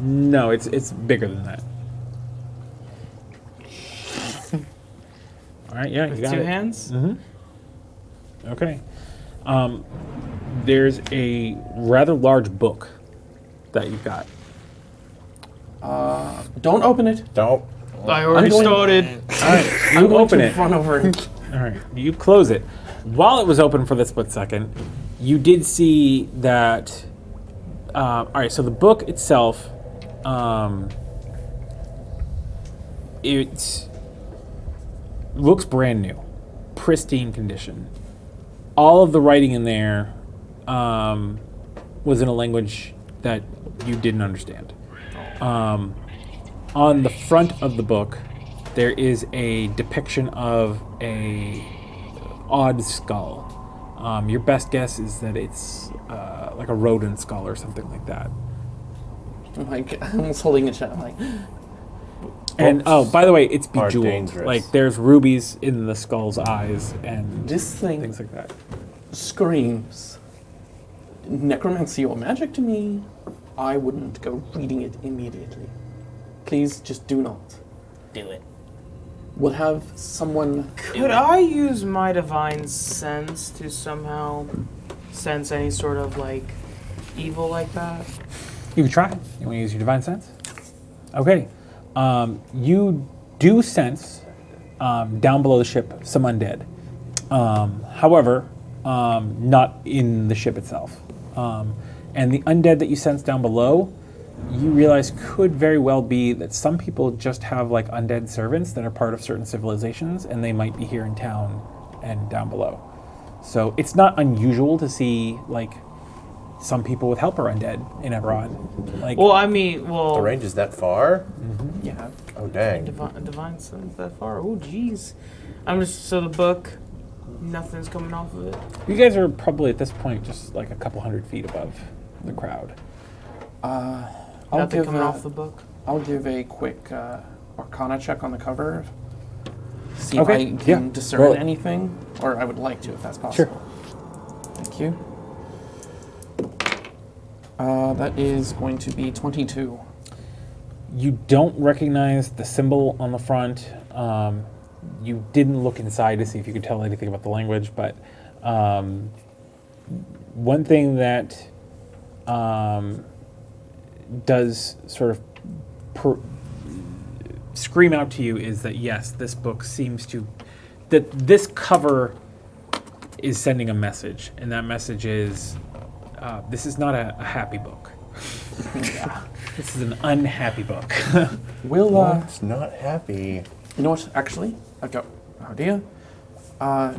No, it's bigger than that. All right, yeah, you With got 2 it. hands? Okay. There's a rather large book that you've got. Don't open it. Don't. I already going- started. All right, you I'm going open to it. run over and All right, you close it. While it was open for the split second, you did see that. All right, so the book itself, it looks brand new, pristine condition. All of the writing in there was in a language that you didn't understand. On the front of the book, there is a depiction of a odd skull. Your best guess is that it's like a rodent skull or something like that. I'm like, I'm almost holding it shut. I'm like, And oh, by the way, it's Are bejeweled. dangerous. Like there's rubies in the skull's eyes and this thing things like that. screams necromancy or magic to me. I wouldn't go reading it immediately. Please just do not. Do it. We'll have someone. Could I use my divine sense to somehow sense any sort of like evil like that? You can try. You want to use your divine sense? Okay. You do sense down below the ship some undead. However, not in the ship itself. And the undead that you sense down below, you realize could very well be that some people just have like undead servants that are part of certain civilizations, and they might be here in town and down below. So it's not unusual to see like some people with helper undead in Eberron. Like, Well, I mean, well, The range is that far? yeah, Oh, dang. divine sense that far. Oh, jeez. I'm just so the book, nothing's coming off of it. you guys are probably at this point just like a couple 100 feet above the crowd. I'll Nothing give coming a, off the book. I'll give a quick Arcana check on the cover. See Okay, if I can yeah. discern Roll it. anything, or I would like to, if that's possible. Thank you. That is going to be 22. You don't recognize the symbol on the front. You didn't look inside to see if you could tell anything about the language, but one thing that does sort of scream out to you is that yes, this book seems to, that this cover is sending a message, and that message is this is not a happy book. This is an unhappy book. We'll, It's not happy. you know what, actually, I've got an idea. I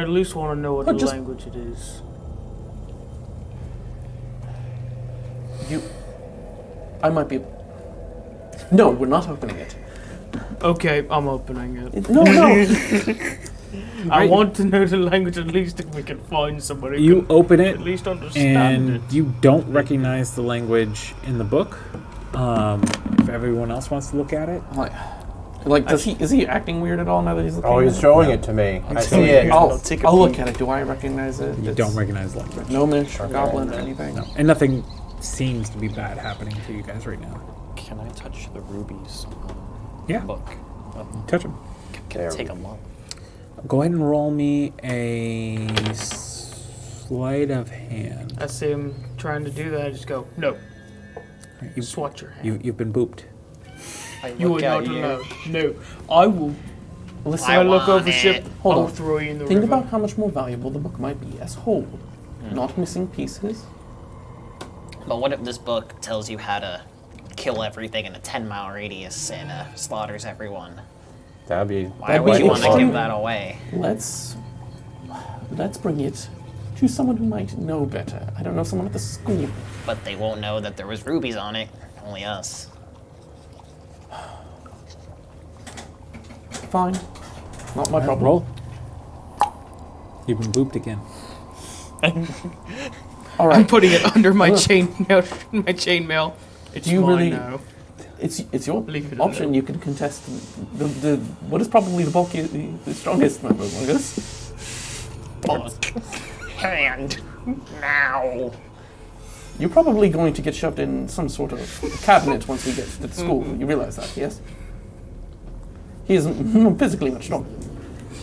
at least want to know what But just- language it is. I might be. No, we're not opening it. Okay, I'm opening it. No, no. I want to know the language at least if we can find somebody who You can open it, at least understand and it. you don't recognize the language in the book. If everyone else wants to look at it, Like, is he acting weird at all now that he's looking Oh, at he's it? showing it to me. I see showing it. you. I'll Take a I'll look peek. at it. Do I recognize it? you don't recognize the language. Gnomish or goblin or anything? No, and nothing seems to be bad happening to you guys right now. Can I touch the rubies on Yeah. the book? Touch them. Can I take them up? Go ahead and roll me a sleight of hand. I see him trying to do that. I just go, no, You, swat your hand. you've been booped. I You are look not at you. allowed. No, I will. Listen, When I look want over ship, it. Hold I'll on. throw you in the think river. about how much more valuable the book might be as whole, not missing pieces. But what if this book tells you how to kill everything in a 10-mile radius and slaughters everyone? That'd be. Why would you want to interesting. give that away? Let's bring it to someone who might know better. I don't know, someone at the school. But they won't know that there was rubies on it. Only us. Fine, not my problem. Roll. You've been booped again. All I'm right, putting it under my Look. chainmail. It's Do you mine really- now. it's your Leave it option. alone. You can contest the what is probably the bulkiest, the strongest member among us. Hand. Now. You're probably going to get shoved in some sort of cabinet once we get to the school. You realize that, yes? He is physically much stronger.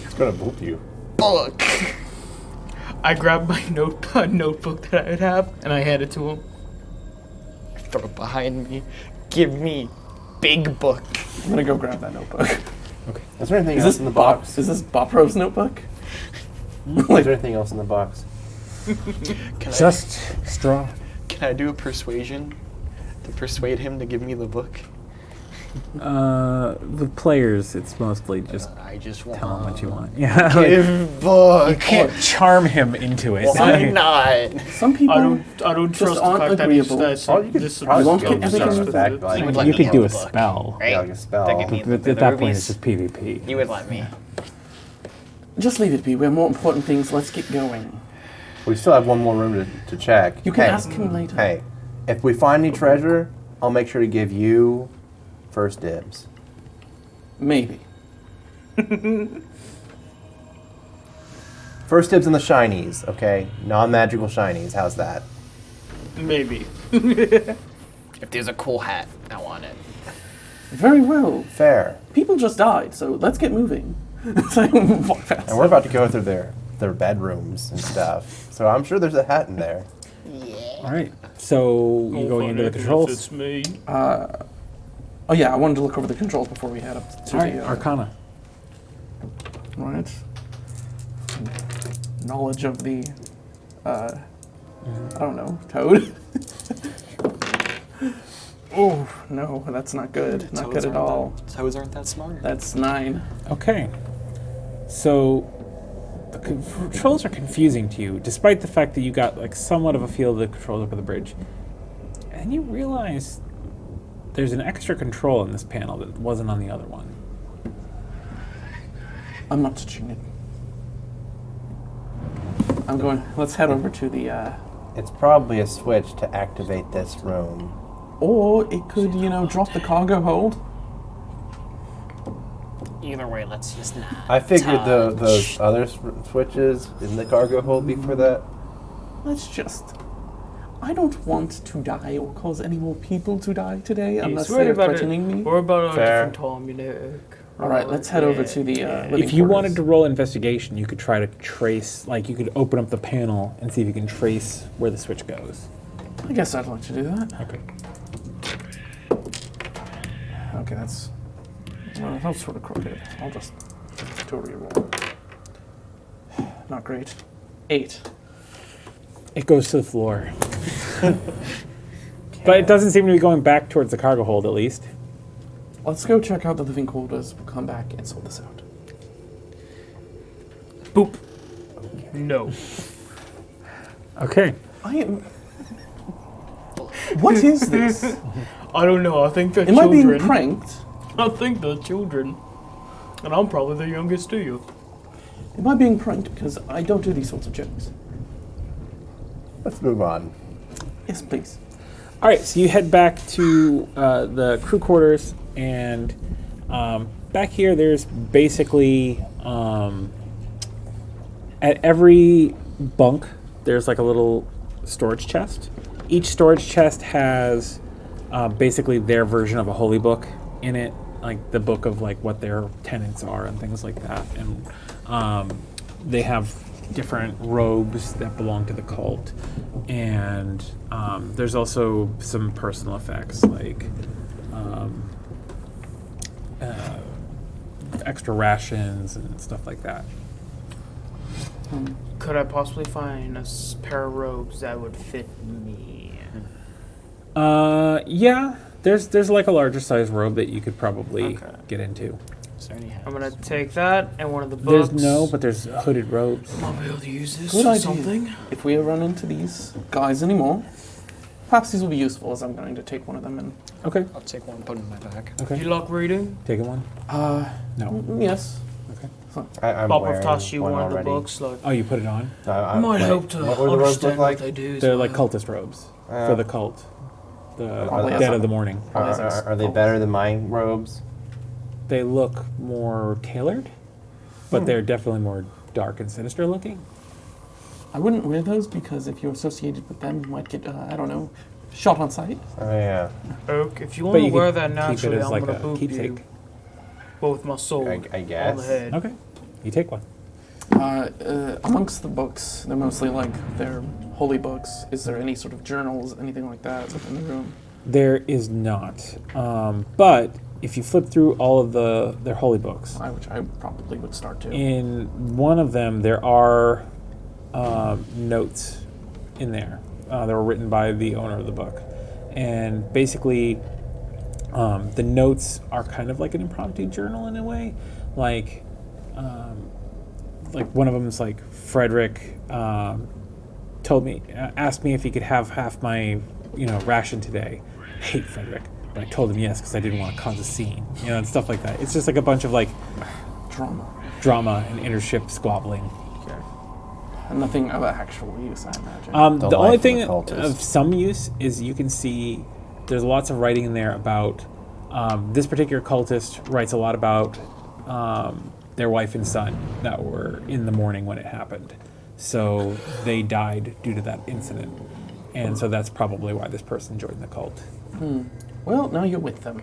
It's gonna boop you. Book. I grabbed my notebook that I would have, and I hand it to him. Throw it behind me. Give me big book. I'm gonna go grab that notebook. Is there anything Is else this in the box? Is this Bopro's notebook? Is there anything else in the box? Can Just straw. Can I do a persuasion to persuade him to give me the book? The players, it's mostly just I just want. tell them what you want. Yeah, like, Give book. can't charm him into it. Why not? Some people. I don't just trust the aren't fact that agreeable. that's Oh, you could this probably won't go get with everything some with fact, it. like, You would let You me could have do the a book, spell. right? Yeah, like a spell. To give me But the at that point, rubies. it's just PvP. You would let me. Just leave it be. We have more important things. Let's get going. We still have one more room to check. You can Hey, ask him later. Hey, if we find any treasure, I'll make sure to give you first dibs. Maybe. First dibs on the shinies, okay? Non-magical shinies. How's that? maybe. If there's a cool hat, I want it. Very well. Fair. People just died, so let's get moving. So I walk past. And we're about to go through their bedrooms and stuff. So I'm sure there's a hat in there. All right. So you going into the controls? It's me. Oh yeah, I wanted to look over the controls before we head up to All right. the... Arcana. Right. Knowledge of the... I don't know, toad? Oh, no, that's not good. Not good at all. Toads aren't that smart. That's 9. Okay. So the controls are confusing to you, despite the fact that you got like somewhat of a feel of the controls up at the bridge. And you realize there's an extra control in this panel that wasn't on the other one. I'm not touching it. I'm going... Let's head over to the... It's probably a switch to activate this room. Or it could, drop the cargo hold. Either way, let's just not. I figured touch. those other switches in the cargo hold before that. Let's just... I don't want to die or cause any more people to die today unless they're threatening me. We're about a Fair. different time, Nick. All right, let's head over to the living If you quarters. wanted to roll investigation, you could try to trace, like you could open up the panel and see if you can trace where the switch goes. I guess I'd like to do that. Okay. Okay, that's sort of crooked. I'll just do a reroll. Not great. 8. It goes to the floor. But it doesn't seem to be going back towards the cargo hold, at least. Let's go check out the living quarters. We'll come back and sort this out. Boop. No. Okay. I am... What is this? I don't know. I think they're Am I children. being pranked? I think they're children. And I'm probably the youngest to you. Am I being pranked? Because I don't do these sorts of jokes. Let's move on. Yes, please. All right, so you head back to the crew quarters, and back here there's basically at every bunk there's like a little storage chest. Each storage chest has basically their version of a holy book in it, like the book of like what their tenets are and things like that, and they have different robes that belong to the cult, and there's also some personal effects like extra rations and stuff like that. Could I possibly find a pair of robes that would fit me? Yeah, there's like a larger size robe that you could probably Okay. get into. Is there any hats? I'm gonna take that and one of the books. But there's hooded robes. I'll be able to use this Good for idea. something. If we run into these guys anymore, perhaps these will be useful, as I'm going to take one of them and... Okay. I'll take one and put it in my bag. Do Okay. you like reading? Taking one? No. Yes. Okay. I'm Bob, wearing I've tossed you one of the already. books. Like, Oh, you put it on? I might help to what do the robes understand look like? what they do. as They're like well. cultist robes for the cult. The Probably dead has of the morning. Are they better than my robes? They look more tailored, but they're definitely more dark and sinister looking. I wouldn't wear those because if you're associated with them, you might get, I don't know, shot on sight. Oh yeah. Oak, if you But want you to wear could that keep it naturally, as I'm like gonna a boop keepsake. you. Both my soul I on the guess. head. Okay. You take one. Amongst the books, they're mostly like their holy books. Is there any sort of journals, anything like that within the room? There is not. But if you flip through all of their holy books, Which I probably would start to. in one of them there are notes in there that were written by the owner of the book. And basically, the notes are kind of like an impromptu journal in a way. Like one of them is like, Frederick asked me if he could have half my, ration today. I hate Frederick, but I told him yes because I didn't want to cause a scene, and stuff like that. It's just like a bunch of like drama and intership squabbling. Okay. And nothing of actual use, I imagine. The only life of thing a cultist. of some use is you can see there's lots of writing in there about this particular cultist writes a lot about their wife and son that were in the morning when it happened. So they died due to that incident. And so that's probably why this person joined the cult. Well, now you're with them.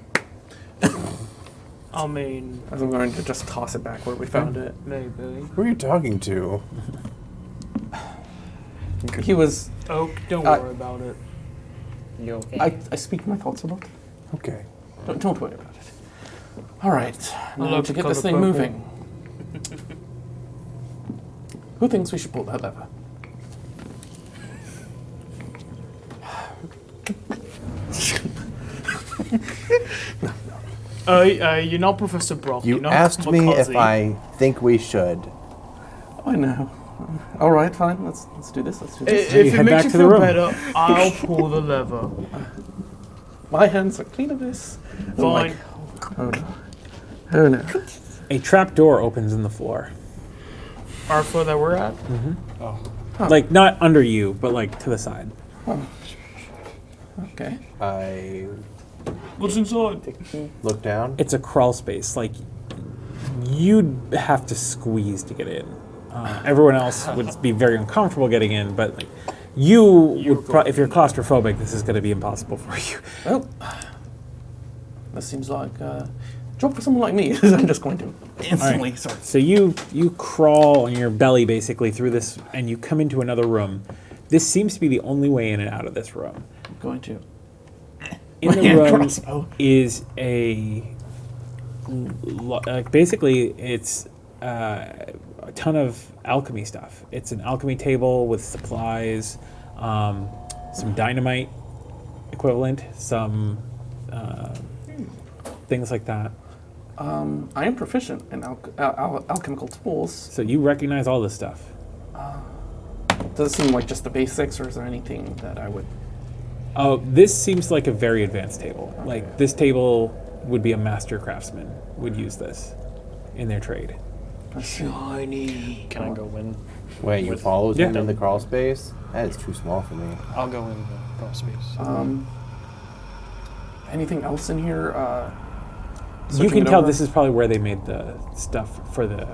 I mean, As I'm going to just toss it back where we found it. maybe. Who are you talking to? He was. Oak, don't Uh, worry about it. You okay? I speak my thoughts about. Okay. Don't worry about it. All right, now Look, to get this colour thing purple. moving. Who thinks we should pull that lever? You're not Professor Brock. You you're not asked me if Makazi. I think we should. I know. All right, fine. Let's do this. Let's do this. You If it head makes back you to the feel room. better, I'll pull the lever. My hands are clean of this. I'm Fine. like, oh no. Oh no. A trap door opens in the floor. Our floor that we're at? Like, not under you, but like to the side. Okay. I What's inside? look down. It's a crawl space. Like, you'd have to squeeze to get in. Everyone else would be very uncomfortable getting in, but like, you would if you're claustrophobic, this is going to be impossible for you. Well, this seems like a job for someone like me. I'm just going to instantly. Alright. Sorry. So you crawl on your belly basically through this, and you come into another room. This seems to be the only way in and out of this room. I'm going to. In the Yeah, room crossbow. is basically it's a ton of alchemy stuff. It's an alchemy table with supplies, some dynamite equivalent, some things like that. I am proficient in alchemical tools. So you recognize all this stuff. Does it seem like just the basics, or is there anything that I would? Oh, this seems like a very advanced table. Like, this table would be a master craftsman would use this in their trade. Shiny. Can I go in? Wait, you followed Yeah. him in the crawl space? That is too small for me. I'll go in the crawl space. Anything else in here? You Switching can it tell over? this is probably where they made the stuff for the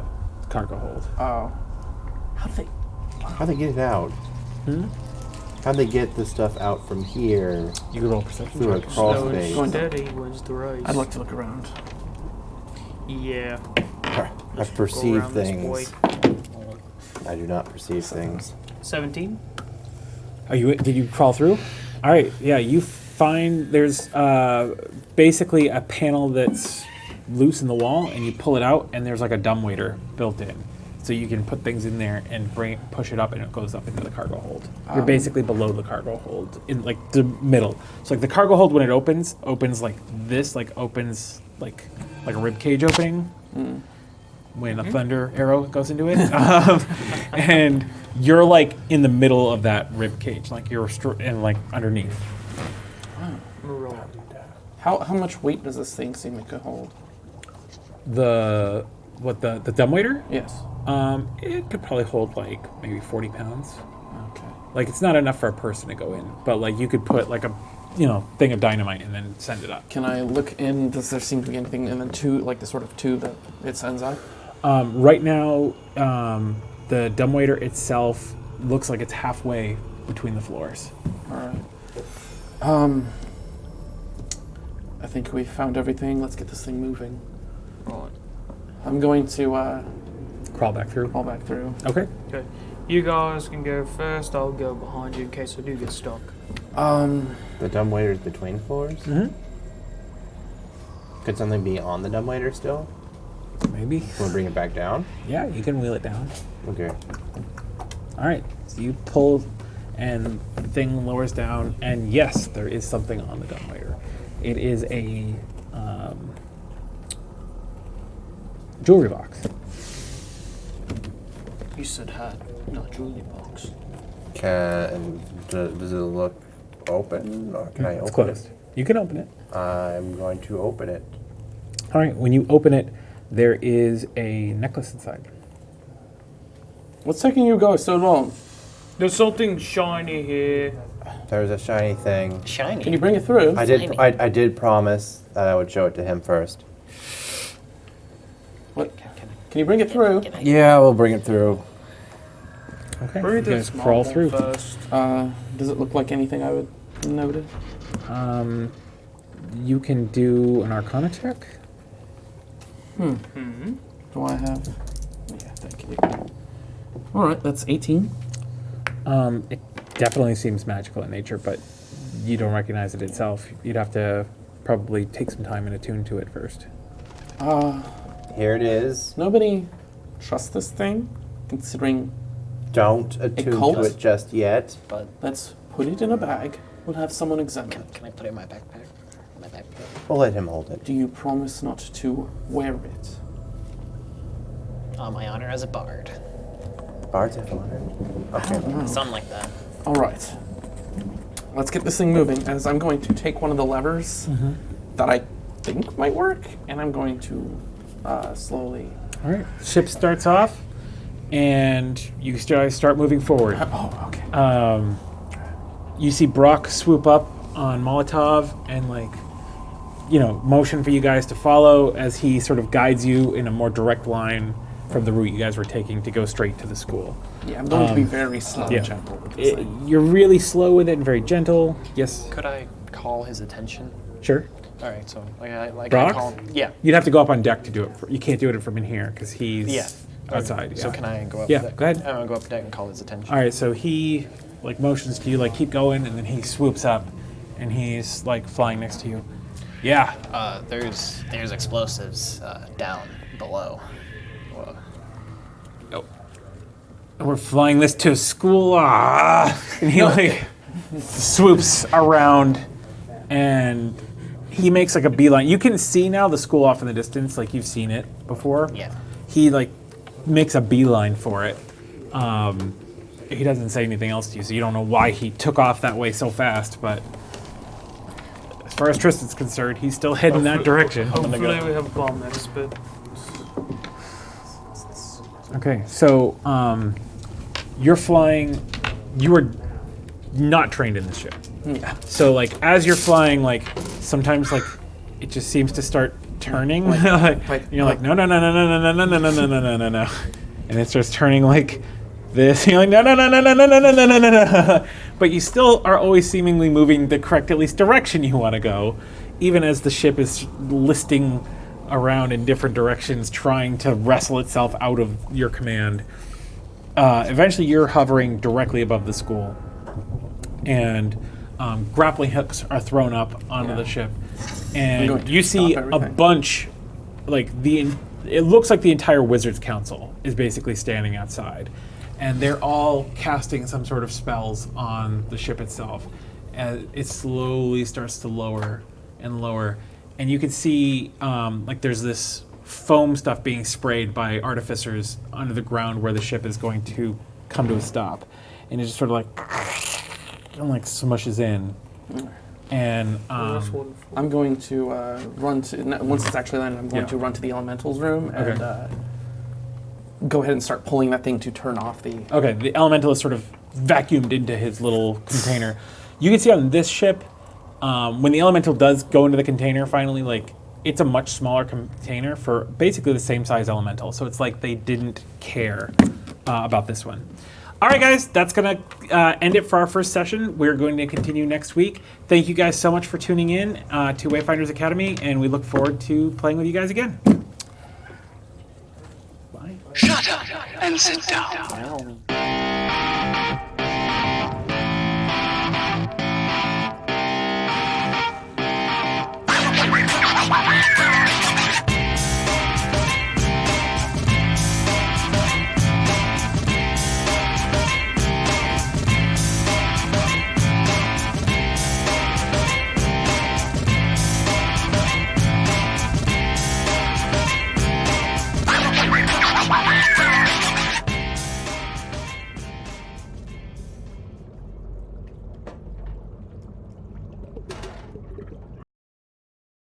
cargo hold. Oh. How'd they? How'd they get it out? How'd they get the stuff out from here You can roll perception through a check. crawl No, space? Going steady wins the race. I'd like to look around. Yeah. I perceive around this boy. things. I do not perceive things. 17? Did you crawl through? All right. Yeah, you find there's basically a panel that's loose in the wall, and you pull it out, and there's like a dumbwaiter built in, so you can put things in there and push it up, and it goes up into the cargo hold. You're basically below the cargo hold in like the middle. So like the cargo hold when it opens like this, like opens like a rib cage opening. When a thunder arrow goes into it, and you're like in the middle of that rib cage, like you're and like underneath. Roll. How much weight does this thing seem it could hold? The dumbwaiter? Yes. It could probably hold like maybe 40 pounds. Okay. Like it's not enough for a person to go in, but like you could put like a thing of dynamite and then send it up. Can I look in? Does there seem to be anything in the tube, like the sort of tube that it sends out? Right now, the dumbwaiter itself looks like it's halfway between the floors. All right. I think we found everything. Let's get this thing moving. Right. I'm going to Crawl back through. crawl back through. Okay. Okay. You guys can go first. I'll go behind you in case I do get stuck. The dumbwaiter's between floors? Mm-hmm. Could something be on the dumbwaiter still? Maybe. Can we bring it back down? Yeah, you can wheel it down. Okay. All right. So you pull, and the thing lowers down, and yes, there is something on the dumbwaiter. It is a jewelry box. You said hat, not jewelry box. Does it look open? Or can I It's open closed. You can open it. it? I'm going to open it. All right. When you open it, there is a necklace inside. What's taking you guys so long? There's something shiny here. There's a shiny thing. Shiny. Can you bring it through? Shiny. I did promise that I would show it to him first. What? Can you bring it through? Yeah, we'll bring it through. Okay. Bring You it to the guys small crawl one through. first. Does it look like anything I would notice? You can do an Arcana check. Do I have? Yeah, thank you. All right, that's 18. It definitely seems magical in nature, but you don't recognize it itself. You'd have to probably take some time and attune to it first. Here it is. Nobody trusts this thing, considering. Don't attune cult? to it just yet. But Let's put it in a bag. We'll have someone examine it. can I put it in my backpack? My backpack. We'll let him hold it. Do you promise not to wear it? On my honor as a bard. Bards have honor. Okay. Something like that. All right. Let's get this thing moving. As I'm going to take one of the levers that I think might work, and I'm going to slowly. All right. Ship starts off, and you start moving forward. Oh, okay. You see Brock swoop up on Molotov and motion for you guys to follow as he sort of guides you in a more direct line from the route you guys were taking to go straight to the school. Yeah, I'm going to be very slow and gentle with this thing. You're really slow with it and very gentle. Yes. Could I call his attention? Sure. All right, so Brock? I call. Yeah. You'd have to go up on deck to do it. You can't do it from in here because he's outside. So yeah. can I go up? Yeah, deck? go ahead. I'm gonna go up deck and call his attention. All right, so he motions to you keep going, and then he swoops up, and he's flying next to you. Yeah. There's explosives down below. Whoa. We're flying this to school. And he swoops around, and he makes a beeline. You can see now the school off in the distance, you've seen it before. Yeah. He makes a beeline for it. He doesn't say anything else to you, so you don't know why he took off that way so fast. But as far as Tristan's concerned, he's still heading that direction. Hopefully we have a bomb next bit. Okay, so you're flying. You are not trained in this ship. Yeah. So as you're flying, sometimes it just seems to start turning. You're like no, and it starts turning this. You're like no. But you still are always seemingly moving the correct, at least direction you want to go, even as the ship is listing around in different directions, trying to wrestle itself out of your command. Eventually, you're hovering directly above the school, and grappling hooks are thrown up onto the ship, and you see a bunch, it looks like the entire Wizards Council is basically standing outside, and they're all casting some sort of spells on the ship itself, as it slowly starts to lower and lower. And you can see, there's this foam stuff being sprayed by artificers under the ground where the ship is going to come to a stop. And it just sort of smushes in. And I'm going to run to, once it's actually landed, I'm going to run to the elementals room and go ahead and start pulling that thing to turn off the... Okay, the elemental is sort of vacuumed into his little container. You can see on this ship, when the elemental does go into the container finally, it's a much smaller container for basically the same size elemental. So it's they didn't care about this one. All right, guys, that's going to end it for our first session. We're going to continue next week. Thank you guys so much for tuning in to Wayfinders Academy, and we look forward to playing with you guys again. Bye. Shut up and sit down. Well,